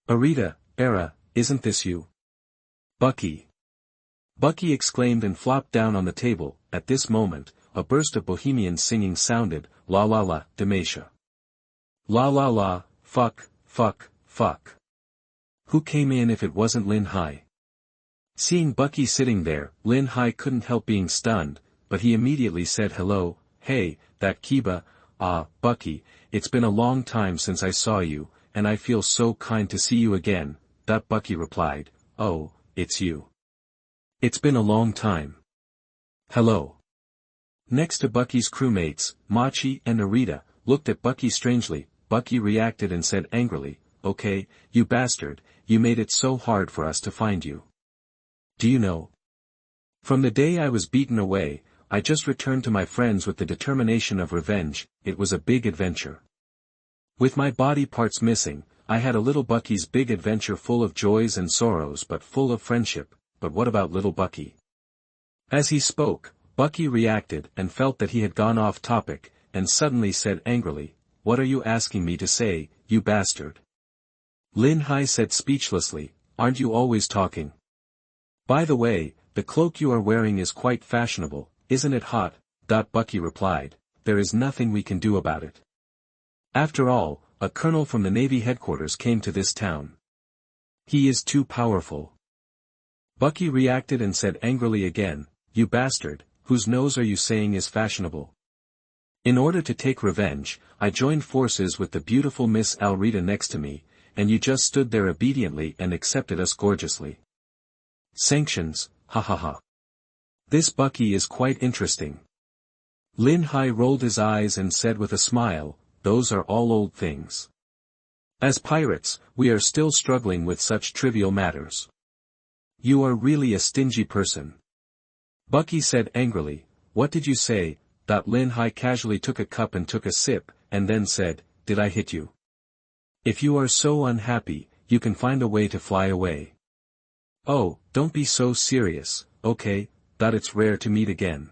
"Arita, Era, isn't this you?" "Bucky!" Bucky exclaimed and flopped down on the table. At this moment, a burst of bohemian singing sounded, "La la la, Dalmatia. La la la, fuck, fuck, fuck." Who came in if it wasn't Lin Hai? Seeing Bucky sitting there, Lin Hai couldn't help being stunned, but he immediately said, "Hello, hey, that Kiba, Bucky, it's been a long time since I saw you, and I feel so kind to see you again." Bucky replied, "Oh, it's you. It's been a long time. Hello." Next to Bucky's crewmates, Machi and Arita, looked at Bucky strangely. Bucky reacted and said angrily, "Okay, you bastard, you made it so hard for us to find you. Do you know? From the day I was beaten away, I just returned to my friends with the determination of revenge. It was a big adventure. With my body parts missing, I had a little Bucky's big adventure full of joys and sorrows but full of friendship. But what about little Bucky?" As he spoke, Bucky reacted and felt that he had gone off topic, and suddenly said angrily, "What are you asking me to say, you bastard?" Lin Hai said speechlessly, "Aren't you always talking? By the way, the cloak you are wearing is quite fashionable, isn't it hot?" Bucky replied, "There is nothing we can do about it. After all, a colonel from the Navy headquarters came to this town. He is too powerful." Bucky reacted and said angrily again, "You bastard, whose nose are you saying is fashionable? In order to take revenge, I joined forces with the beautiful Miss Alrita next to me, and you just stood there obediently and accepted us gorgeously. Sanctions, ha ha ha. This Bucky is quite interesting." Lin Hai rolled his eyes and said with a smile, "Those are all old things. As pirates, we are still struggling with such trivial matters. You are really a stingy person." Bucky said angrily, "What did you say?" Lin Hai casually took a cup and took a sip, and then said, "Did I hit you? If you are so unhappy, you can find a way to fly away." "Oh, don't be so serious, okay, that it's rare to meet again.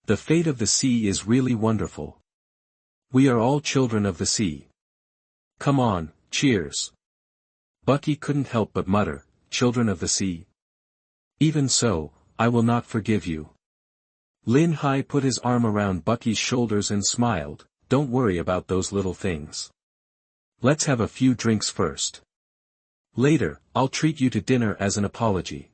The fate of the sea is really wonderful. We are all children of the sea. Come on, cheers. Bucky couldn't help but mutter, children of the sea. Even so, I will not forgive you. Lin Hai put his arm around Bucky's shoulders and smiled, don't worry about those little things. Let's have a few drinks first. Later, I'll treat you to dinner as an apology.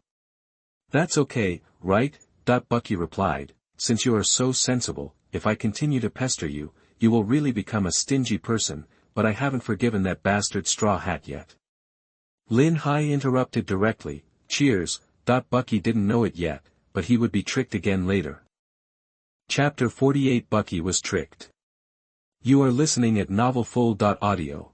That's okay, right? Bucky replied, since you are so sensible, if I continue to pester you, you will really become a stingy person, but I haven't forgiven that bastard Straw Hat yet. Lin Hai interrupted directly, cheers. Bucky didn't know it yet, but he would be tricked again later. Chapter 48 Bucky was tricked. You are listening at novelfull.audio.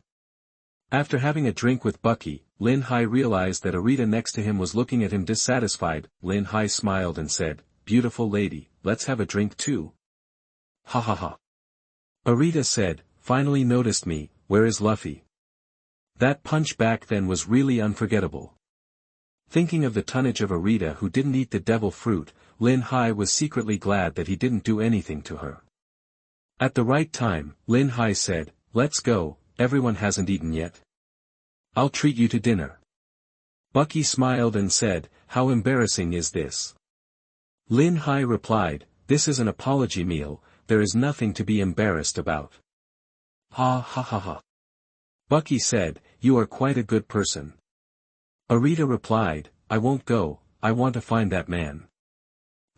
After having a drink with Bucky, Lin Hai realized that Arita next to him was looking at him dissatisfied. Lin Hai smiled and said, beautiful lady, let's have a drink too. Ha ha ha. Arita said, finally noticed me, where is Luffy? That punch back then was really unforgettable. Thinking of the tonnage of Arita who didn't eat the devil fruit, Lin Hai was secretly glad that he didn't do anything to her. At the right time, Lin Hai said, let's go, everyone hasn't eaten yet. I'll treat you to dinner. Bucky smiled and said, how embarrassing is this? Lin Hai replied, this is an apology meal, there is nothing to be embarrassed about. Ha ha ha ha. Bucky said, you are quite a good person. Arita replied, I won't go, I want to find that man.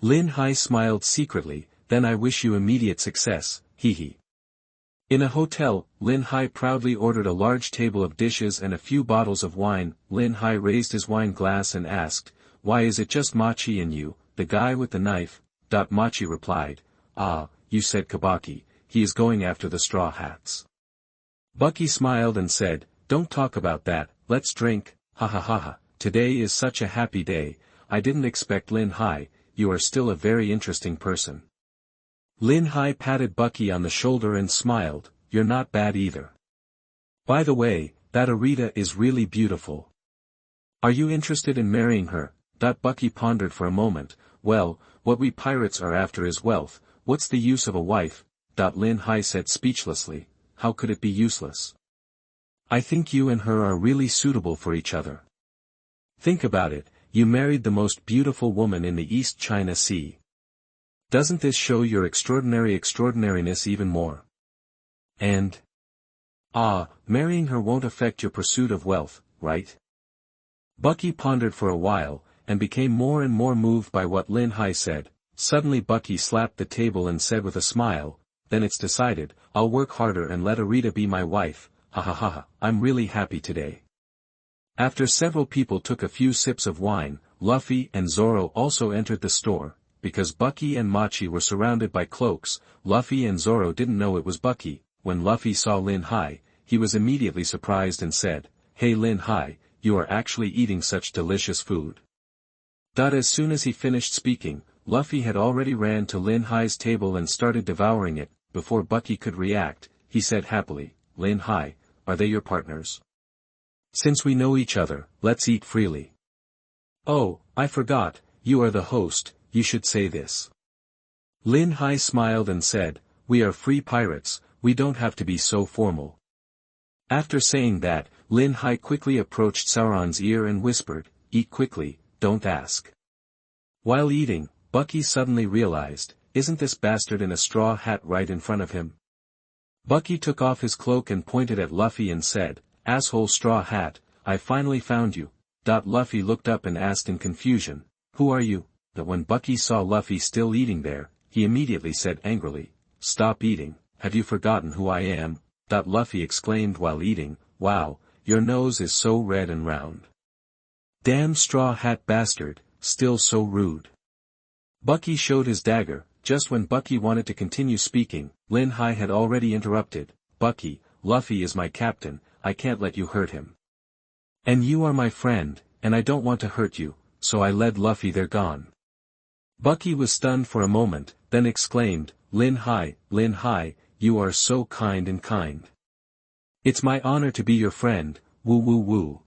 Lin Hai smiled secretly, then I wish you immediate success, hee hee. In a hotel, Lin Hai proudly ordered a large table of dishes and a few bottles of wine. Lin Hai raised his wine glass and asked, why is it just Machi and you, the guy with the knife? Machi replied, ah, you said Kabaki, he is going after the Straw Hats. Bucky smiled and said, don't talk about that, let's drink. Ha ha ha ha, today is such a happy day, I didn't expect Lin Hai, you are still a very interesting person. Lin Hai patted Bucky on the shoulder and smiled, you're not bad either. By the way, that Arita is really beautiful. Are you interested in marrying her? Bucky pondered for a moment, well, what we pirates are after is wealth, what's the use of a wife? Lin Hai said speechlessly, how could it be useless? I think you and her are really suitable for each other. Think about it, you married the most beautiful woman in the East China Sea. Doesn't this show your extraordinariness even more? And? Marrying her won't affect your pursuit of wealth, right? Bucky pondered for a while, and became more and more moved by what Lin Hai said. Suddenly Bucky slapped the table and said with a smile, then it's decided, I'll work harder and let Arita be my wife. Ha ha ha ha, I'm really happy today. After several people took a few sips of wine, Luffy and Zoro also entered the store. Because Bucky and Machi were surrounded by cloaks, Luffy and Zoro didn't know it was Bucky. When Luffy saw Lin Hai, he was immediately surprised and said, hey Lin Hai, you are actually eating such delicious food. As soon as he finished speaking, Luffy had already ran to Lin Hai's table and started devouring it. Before Bucky could react, he said happily, Lin Hai, are they your partners? Since we know each other, let's eat freely. Oh, I forgot, you are the host, you should say this. Lin Hai smiled and said, we are free pirates, we don't have to be so formal. After saying that, Lin Hai quickly approached Sauron's ear and whispered, eat quickly, don't ask. While eating, Bucky suddenly realized, isn't this bastard in a straw hat right in front of him? Bucky took off his cloak and pointed at Luffy and said, asshole Straw Hat, I finally found you. Luffy looked up and asked in confusion, who are you? When Bucky saw Luffy still eating there, he immediately said angrily, stop eating, have you forgotten who I am? Luffy exclaimed while eating, wow, your nose is so red and round. Damn Straw Hat bastard, still so rude. Bucky showed his dagger. Just when Bucky wanted to continue speaking, Lin Hai had already interrupted, Bucky, Luffy is my captain, I can't let you hurt him. And you are my friend, and I don't want to hurt you, so I led Luffy there gone. Bucky was stunned for a moment, then exclaimed, Lin Hai, you are so kind and kind. It's my honor to be your friend, woo woo woo.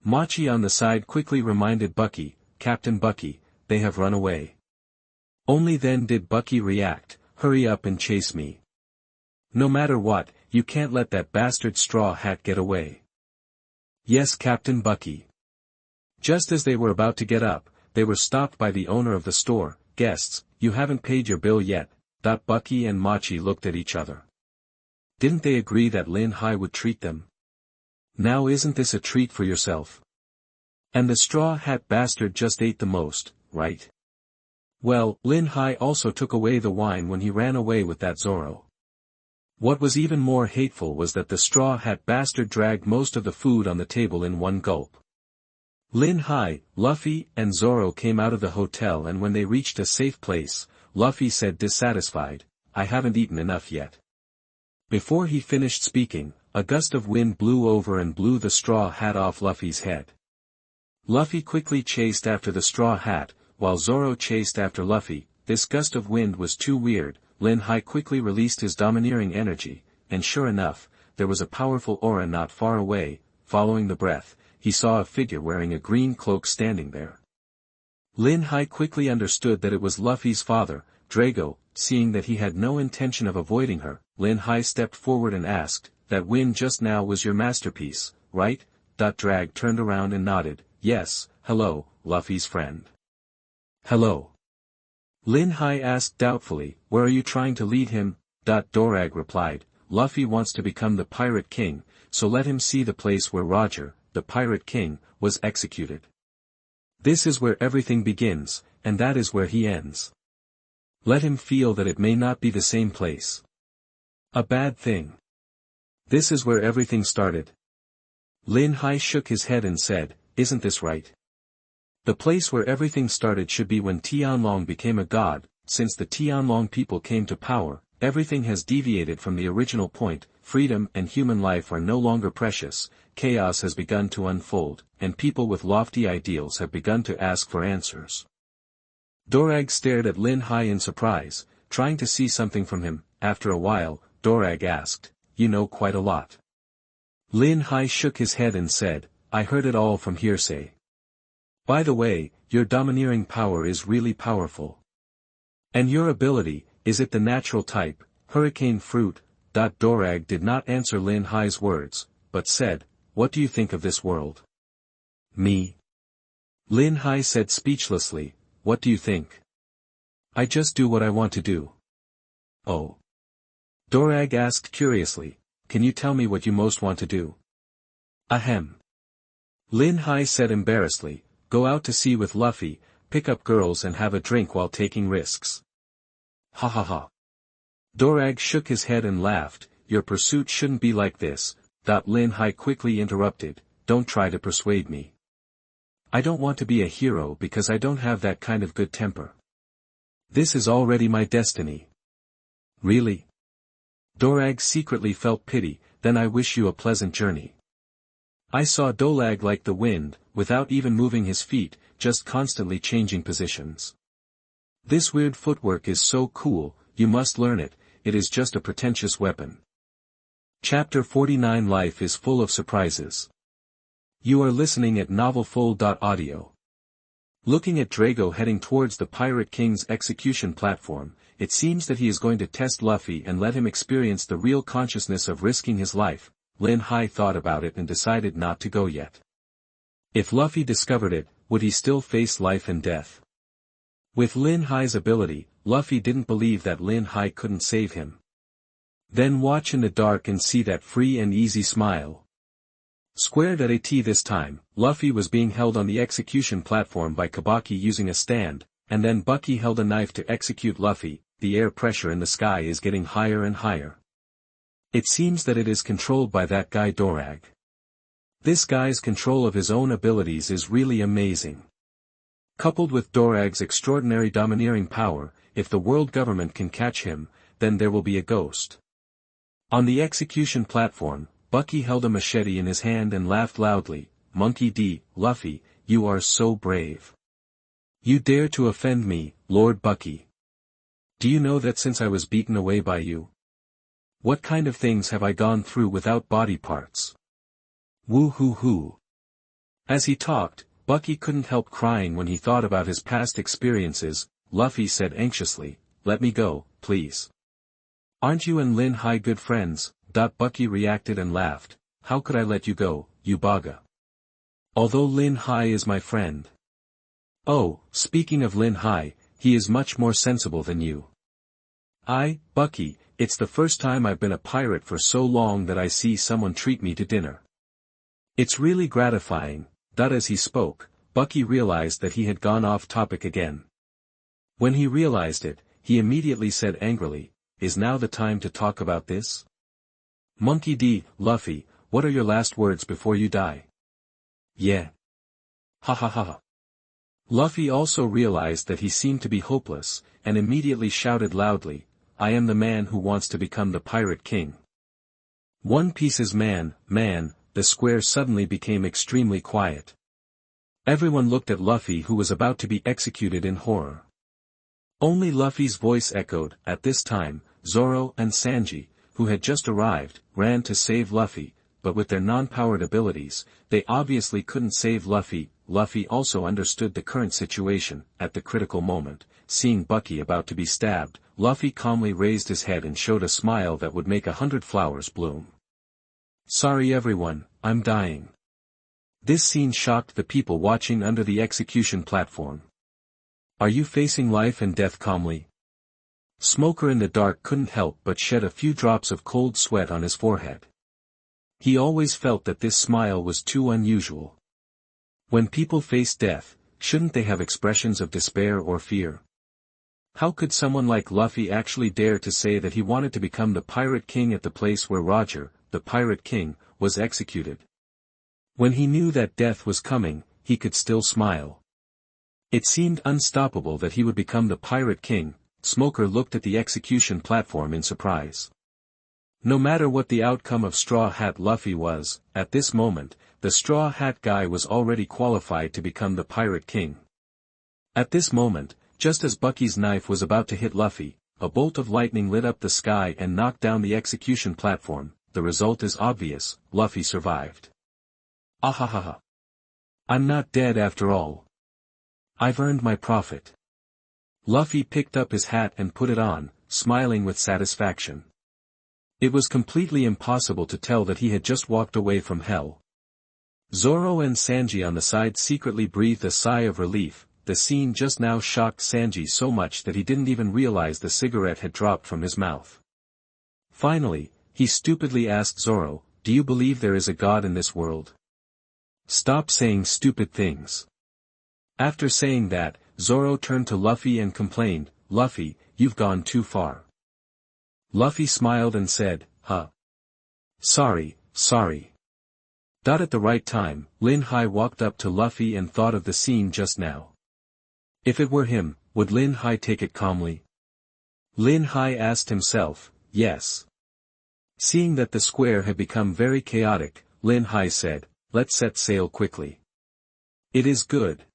Machi on the side quickly reminded Bucky, Captain Bucky, they have run away. Only then did Bucky react, hurry up and chase me. No matter what, you can't let that bastard Straw Hat get away. Yes, Captain Bucky. Just as they were about to get up, they were stopped by the owner of the store. Guests, you haven't paid your bill yet. Bucky and Machi looked at each other. Didn't they agree that Lin Hai would treat them? Now isn't this a treat for yourself? And the Straw Hat bastard just ate the most, right? Well, Lin Hai also took away the wine when he ran away with that Zoro. What was even more hateful was that the Straw Hat bastard dragged most of the food on the table in one gulp. Lin Hai, Luffy, and Zoro came out of the hotel, and when they reached a safe place, Luffy said dissatisfied, "I haven't eaten enough yet." Before he finished speaking, a gust of wind blew over and blew the straw hat off Luffy's head. Luffy quickly chased after the straw hat, while Zoro chased after Luffy. This gust of wind was too weird. Lin Hai quickly released his domineering energy, and sure enough, there was a powerful aura not far away. Following the breath, he saw a figure wearing a green cloak standing there. Lin Hai quickly understood that it was Luffy's father, Drago. Seeing that he had no intention of avoiding her, Lin Hai stepped forward and asked, "That wind just now was your masterpiece, right?" Drag turned around and nodded, "Yes, hello, Luffy's friend." "Hello." Lin Hai asked doubtfully, "Where are you trying to lead him?" Dorag replied, "Luffy wants to become the Pirate King, so let him see the place where Roger, the Pirate King, was executed. This is where everything begins, and that is where he ends. Let him feel that it may not be the same place. A bad thing. This is where everything started." Lin Hai shook his head and said, "Isn't this right? The place where everything started should be when Tianlong became a god. Since the Tianlong people came to power, everything has deviated from the original point. Freedom and human life are no longer precious, chaos has begun to unfold, and people with lofty ideals have begun to ask for answers." Dorag stared at Lin Hai in surprise, trying to see something from him. After a while, Dorag asked, "You know quite a lot." Lin Hai shook his head and said, "I heard it all from hearsay. By the way, your domineering power is really powerful. And your ability, is it the natural type, hurricane fruit?" Dorag did not answer Lin Hai's words, but said, "What do you think of this world?" "Me?" Lin Hai said speechlessly, "What do you think?" "I just do what I want to do." "Oh." Dorag asked curiously, "Can you tell me what you most want to do?" "Ahem." Lin Hai said embarrassedly, "Go out to sea with Luffy, pick up girls and have a drink while taking risks." "Ha ha ha." Dorag shook his head and laughed, "Your pursuit shouldn't be like this." Lin Hai quickly interrupted, "Don't try to persuade me. I don't want to be a hero because I don't have that kind of good temper. This is already my destiny." "Really?" Dorag secretly felt pity. "Then I wish you a pleasant journey." I saw Dolag like the wind, without even moving his feet, just constantly changing positions. This weird footwork is so cool, you must learn it. It is just a pretentious weapon. Chapter 49. Life is full of surprises. You are listening at novelfull.audio. Looking at Drago heading towards the Pirate King's execution platform, it seems that he is going to test Luffy and let him experience the real consciousness of risking his life. Lin Hai thought about it and decided not to go yet. If Luffy discovered it, would he still face life and death? With Lin Hai's ability, Luffy didn't believe that Lin Hai couldn't save him. Then watch in the dark and see that free and easy smile. Squared at a T this time, Luffy was being held on the execution platform by Kabaki using a stand, and then Bucky held a knife to execute Luffy. The air pressure in the sky is getting higher and higher. It seems that it is controlled by that guy Dorag. This guy's control of his own abilities is really amazing. Coupled with Dorag's extraordinary domineering power, if the world government can catch him, then there will be a ghost. On the execution platform, Bucky held a machete in his hand and laughed loudly. "Monkey D, Luffy, you are so brave. You dare to offend me, Lord Bucky. Do you know that since I was beaten away by you? What kind of things have I gone through without body parts? Woo hoo hoo." As he talked, Bucky couldn't help crying when he thought about his past experiences. Luffy said anxiously, "Let me go, please." "Aren't you and Lin Hai good friends?" Bucky reacted and laughed. "How could I let you go, you baga? Although Lin Hai is my friend." "Oh, speaking of Lin Hai, he is much more sensible than you." Bucky, it's the first time I've been a pirate for so long that I see someone treat me to dinner. It's really gratifying." As he spoke, Bucky realized that he had gone off topic again. When he realized it, he immediately said angrily, "Is now the time to talk about this? Monkey D. Luffy, what are your last words before you die?" "Yeah. Ha ha ha ha." Luffy also realized that he seemed to be hopeless, and immediately shouted loudly, "I am the man who wants to become the Pirate King." One Piece's man, the square suddenly became extremely quiet. Everyone looked at Luffy, who was about to be executed, in horror. Only Luffy's voice echoed. At this time, Zoro and Sanji, who had just arrived, ran to save Luffy, but with their non-powered abilities, they obviously couldn't save Luffy. Luffy also understood the current situation. At the critical moment, seeing Bucky about to be stabbed, Luffy calmly raised his head and showed a smile that would make 100 flowers bloom. "Sorry everyone, I'm dying." This scene shocked the people watching under the execution platform. "Are you facing life and death calmly?" Smoker in the dark couldn't help but shed a few drops of cold sweat on his forehead. He always felt that this smile was too unusual. When people face death, shouldn't they have expressions of despair or fear? How could someone like Luffy actually dare to say that he wanted to become the Pirate King at the place where Roger, the Pirate King, was executed? When he knew that death was coming, he could still smile. It seemed unstoppable that he would become the Pirate King. Smoker looked at the execution platform in surprise. No matter what the outcome of Straw Hat Luffy was, at this moment, the Straw Hat guy was already qualified to become the Pirate King. At this moment, just as Bucky's knife was about to hit Luffy, a bolt of lightning lit up the sky and knocked down the execution platform. The result is obvious: Luffy survived. Ahahaha. I'm not dead after all. I've earned my profit. Luffy picked up his hat and put it on, smiling with satisfaction. It was completely impossible to tell that he had just walked away from hell. Zoro and Sanji on the side secretly breathed a sigh of relief. The scene just now shocked Sanji so much that he didn't even realize the cigarette had dropped from his mouth. Finally, he stupidly asked Zoro, "Do you believe there is a god in this world? Stop saying stupid things." After saying that, Zoro turned to Luffy and complained, "Luffy, you've gone too far." Luffy smiled and said, "Huh. Sorry. At the right time, Lin Hai walked up to Luffy and thought of the scene just now. If it were him, would Lin Hai take it calmly? Lin Hai asked himself. Yes. Seeing that the square had become very chaotic, Lin Hai said, "Let's set sail quickly." It is good.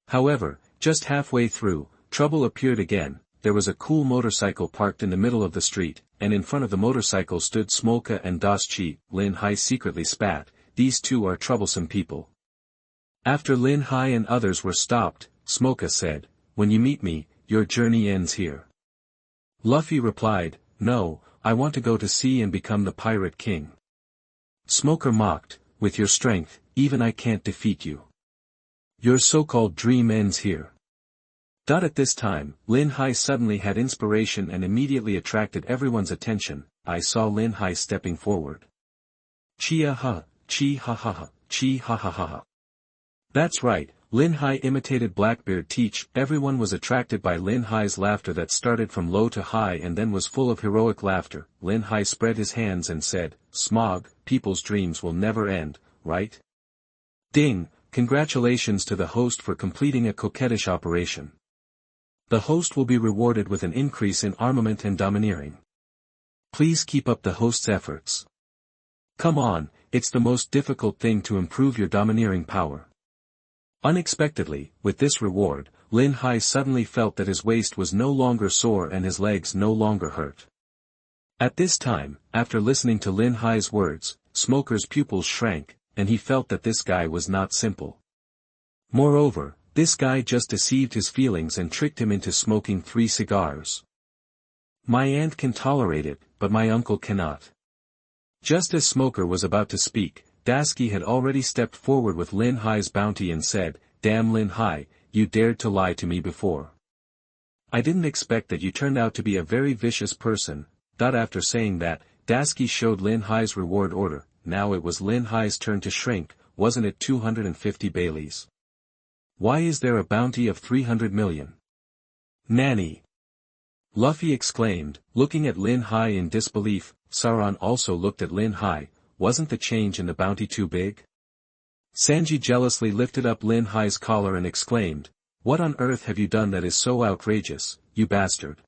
However, just halfway through, trouble appeared again. There was a cool motorcycle parked in the middle of the street, and in front of the motorcycle stood Smoker and Dasqi. Lin Hai secretly spat, "These two are troublesome people." After Lin Hai and others were stopped, Smoker said, "When you meet me, your journey ends here." Luffy replied, "No, I want to go to sea and become the Pirate King." Smoker mocked, "With your strength, even I can't defeat you. Your so-called dream ends here." At this time, Lin Hai suddenly had inspiration and immediately attracted everyone's attention. I saw Lin Hai stepping forward. Chia ha, chi ha ha ha, chi ha ha ha ha. That's right, Lin Hai imitated Blackbeard teach. Everyone was attracted by Lin Hai's laughter that started from low to high and then was full of heroic laughter. Lin Hai spread his hands and said, "Smog, people's dreams will never end, right? Ding, congratulations to the host for completing a coquettish operation. The host will be rewarded with an increase in armament and domineering. Please keep up the host's efforts. Come on, it's the most difficult thing to improve your domineering power." Unexpectedly, with this reward, Lin Hai suddenly felt that his waist was no longer sore and his legs no longer hurt. At this time, after listening to Lin Hai's words, Smoker's pupils shrank, and he felt that this guy was not simple. Moreover, this guy just deceived his feelings and tricked him into smoking 3 cigars. My aunt can tolerate it, but my uncle cannot. Just as Smoker was about to speak, Dasqi had already stepped forward with Lin Hai's bounty and said, "Damn Lin Hai, you dared to lie to me before. I didn't expect that you turned out to be a very vicious person." After saying that, Dasqi showed Lin Hai's reward order. Now it was Lin Hai's turn to shrink, wasn't it 250 Baileys? Why is there a bounty of 300 million? Nanny! Luffy exclaimed, looking at Lin Hai in disbelief. Sauron also looked at Lin Hai. Wasn't the change in the bounty too big? Sanji jealously lifted up Lin Hai's collar and exclaimed, "What on earth have you done that is so outrageous, you bastard?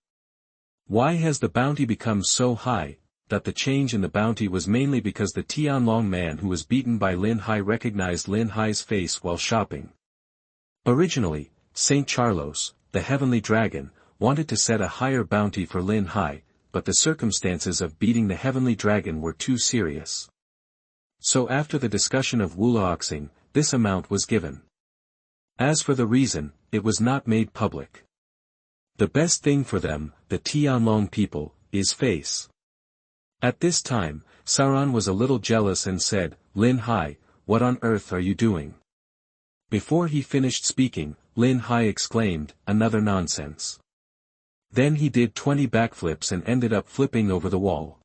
Why has the bounty become so high?" That the change in the bounty was mainly because the Tianlong man who was beaten by Lin Hai recognized Lin Hai's face while shopping. Originally, Saint Charlos, the heavenly dragon, wanted to set a higher bounty for Lin Hai, but the circumstances of beating the heavenly dragon were too serious. So after the discussion of Wulaoxing, this amount was given. As for the reason, it was not made public. The best thing for them, the Tianlong people, is face. At this time, Sauron was a little jealous and said, "Lin Hai, what on earth are you doing?" Before he finished speaking, Lin Hai exclaimed, "Another nonsense." Then he did 20 backflips and ended up flipping over the wall.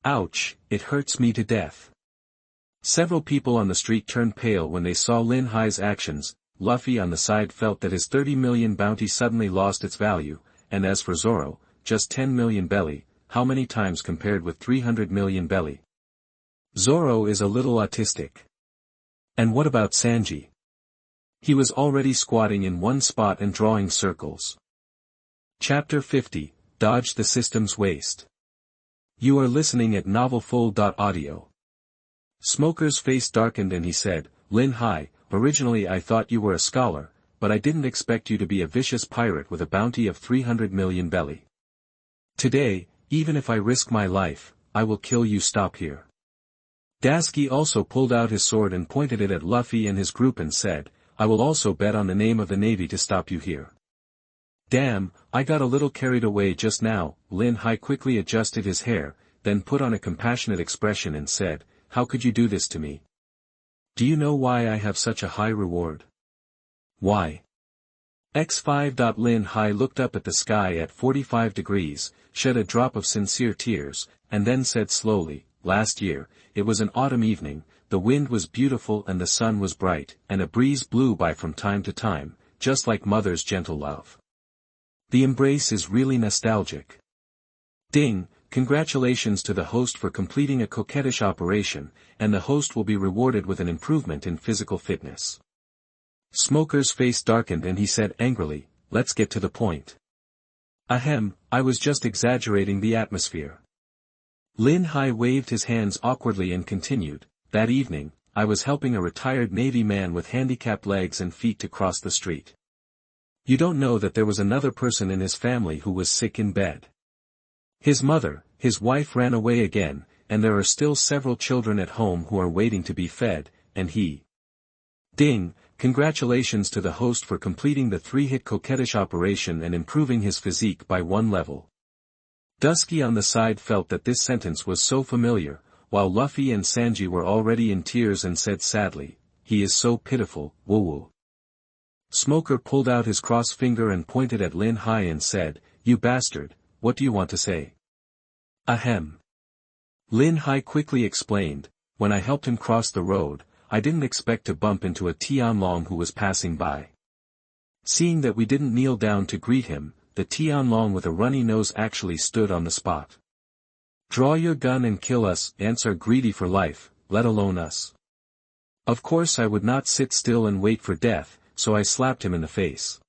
Ouch, it hurts me to death. Several people on the street turned pale when they saw Lin Hai's actions. Luffy on the side felt that his 30 million bounty suddenly lost its value, and as for Zoro, just 10 million belly, how many times compared with 300 million belly? Zoro is a little autistic. And what about Sanji? He was already squatting in one spot and drawing circles. Chapter 50, Dodge the System's Waste. You are listening at novelfull.audio. Smoker's face darkened and he said, "Lin Hai, originally I thought you were a scholar, but I didn't expect you to be a vicious pirate with a bounty of 300 million belly. Today, even if I risk my life, I will kill you. Stop here." Dasqi also pulled out his sword and pointed it at Luffy and his group and said, "I will also bet on the name of the Navy to stop you here." "Damn, I got a little carried away just now." Lin Hai quickly adjusted his hair, then put on a compassionate expression and said, "How could you do this to me? Do you know why I have such a high reward?" "Why?" X5. Lin Hai looked up at the sky at 45 degrees, shed a drop of sincere tears, and then said slowly, "Last year, it was an autumn evening, the wind was beautiful and the sun was bright, and a breeze blew by from time to time, just like mother's gentle love. The embrace is really nostalgic. Ding, congratulations to the host for completing a coquettish operation, and the host will be rewarded with an improvement in physical fitness." Smoker's face darkened and he said angrily, "Let's get to the point." "Ahem, I was just exaggerating the atmosphere." Lin Hai waved his hands awkwardly and continued, "That evening, I was helping a retired Navy man with handicapped legs and feet to cross the street. You don't know that there was another person in his family who was sick in bed. His mother, his wife ran away again, and there are still several children at home who are waiting to be fed, and he. Ding, congratulations to the host for completing the 3-hit coquettish operation and improving his physique by 1 level." Dasqi on the side felt that this sentence was so familiar, while Luffy and Sanji were already in tears and said sadly, "He is so pitiful, woo-woo." Smoker pulled out his cross finger and pointed at Lin Hai and said, "You bastard, what do you want to say?" "Ahem." Lin Hai quickly explained, "When I helped him cross the road, I didn't expect to bump into a Tianlong who was passing by. Seeing that we didn't kneel down to greet him, the Tianlong with a runny nose actually stood on the spot. Draw your gun and kill us. Ants are greedy for life, let alone us. Of course I would not sit still and wait for death, so I slapped him in the face.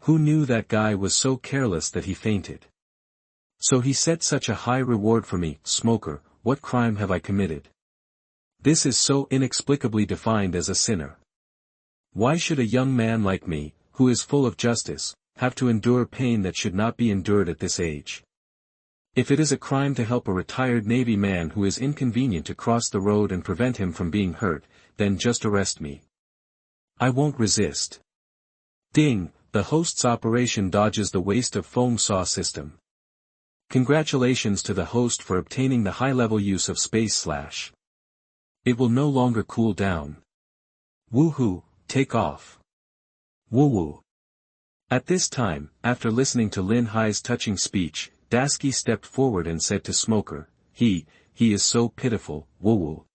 Who knew that guy was so careless that he fainted? So he set such a high reward for me." "Smoker, what crime have I committed? This is so inexplicably defined as a sinner. Why should a young man like me, who is full of justice, have to endure pain that should not be endured at this age? If it is a crime to help a retired Navy man who is inconvenient to cross the road and prevent him from being hurt, then just arrest me. I won't resist. Ding, the host's operation dodges the waste of foam saw system. Congratulations to the host for obtaining the high-level use of space slash. It will no longer cool down. Woohoo, take off. Woo-woo. At this time, after listening to Lin Hai's touching speech, Dasqi stepped forward and said to Smoker, he is so pitiful, woo-woo.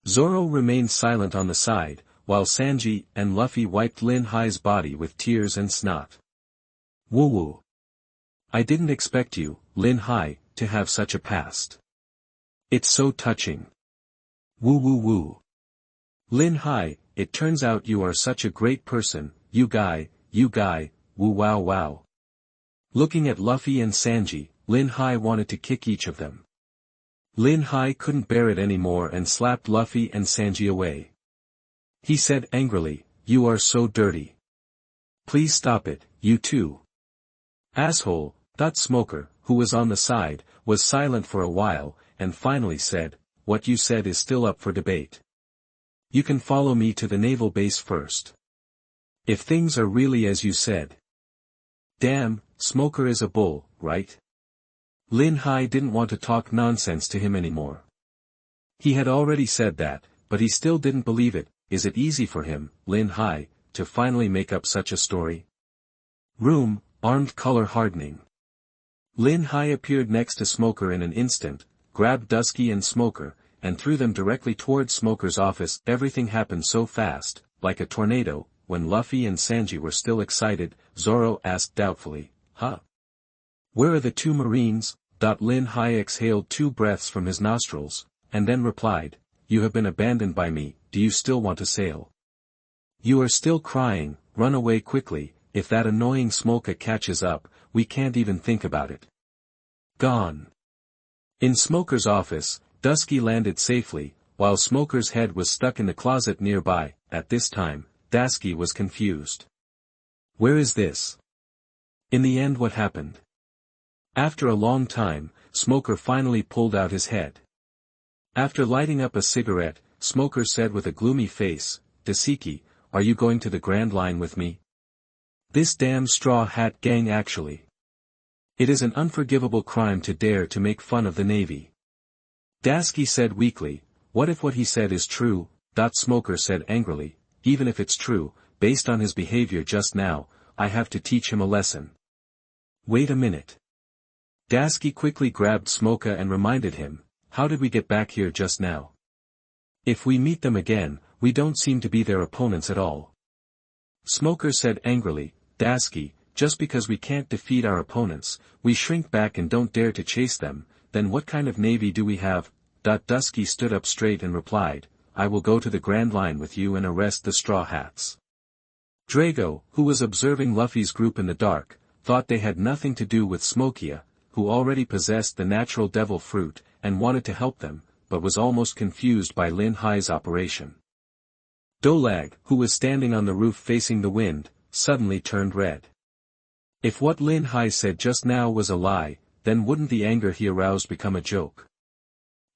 Zoro remained silent on the side, while Sanji and Luffy wiped Lin Hai's body with tears and snot. Woo-woo. I didn't expect you, Lin Hai, to have such a past. It's so touching. Woo-woo-woo. Lin Hai, it turns out you are such a great person, you guy, woo-wow-wow. Looking at Luffy and Sanji, Lin Hai wanted to kick each of them. Lin Hai couldn't bear it anymore and slapped Luffy and Sanji away. He said angrily, you are so dirty. Please stop it, you two. Asshole. Smoker, who was on the side, was silent for a while, and finally said, what you said is still up for debate. You can follow me to the naval base first. If things are really as you said. Damn, Smoker is a bull, right? Lin Hai didn't want to talk nonsense to him anymore. He had already said that, but he still didn't believe it. Is it easy for him, Lin Hai, to finally make up such a story? Room, armed color hardening. Lin Hai appeared next to Smoker in an instant, grabbed Dasqi and Smoker, and threw them directly towards Smoker's office. Everything happened so fast, like a tornado. When Luffy and Sanji were still excited, Zoro asked doubtfully, huh? Where are the two Marines? Lin Hai exhaled 2 breaths from his nostrils, and then replied, you have been abandoned by me, do you still want to sail? You are still crying, run away quickly, if that annoying Smoker catches up, we can't even think about it. Gone. In Smoker's office, Dasqi landed safely, while Smoker's head was stuck in the closet nearby. At this time, Dasqi was confused. Where is this? In the end, what happened? After a long time, Smoker finally pulled out his head. After lighting up a cigarette, Smoker said with a gloomy face, Dasqi, are you going to the Grand Line with me? This damn Straw Hat gang actually. It is an unforgivable crime to dare to make fun of the Navy. Dasqi said weakly, what if what he said is true? Smoker said angrily, even if it's true, based on his behavior just now, I have to teach him a lesson. Wait a minute. Dasqi quickly grabbed Smoker and reminded him, how did we get back here just now? If we meet them again, we don't seem to be their opponents at all. Smoker said angrily, Dasqi, just because we can't defeat our opponents, we shrink back and don't dare to chase them, then what kind of navy do we have? Dasqi stood up straight and replied, I will go to the Grand Line with you and arrest the Straw Hats. Drago, who was observing Luffy's group in the dark, thought they had nothing to do with Smokia, who already possessed the natural devil fruit, and wanted to help them, but was almost confused by Lin Hai's operation. Dolag, who was standing on the roof facing the wind, suddenly turned red. If what Lin Hai said just now was a lie, then wouldn't the anger he aroused become a joke?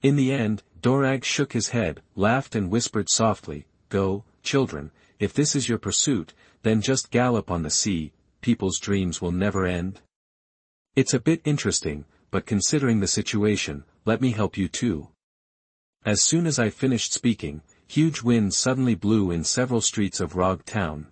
In the end, Dorag shook his head, laughed and whispered softly, go, children, if this is your pursuit, then just gallop on the sea, people's dreams will never end. It's a bit interesting, but considering the situation, let me help you too. As soon as I finished speaking, huge winds suddenly blew in several streets of Rog Town.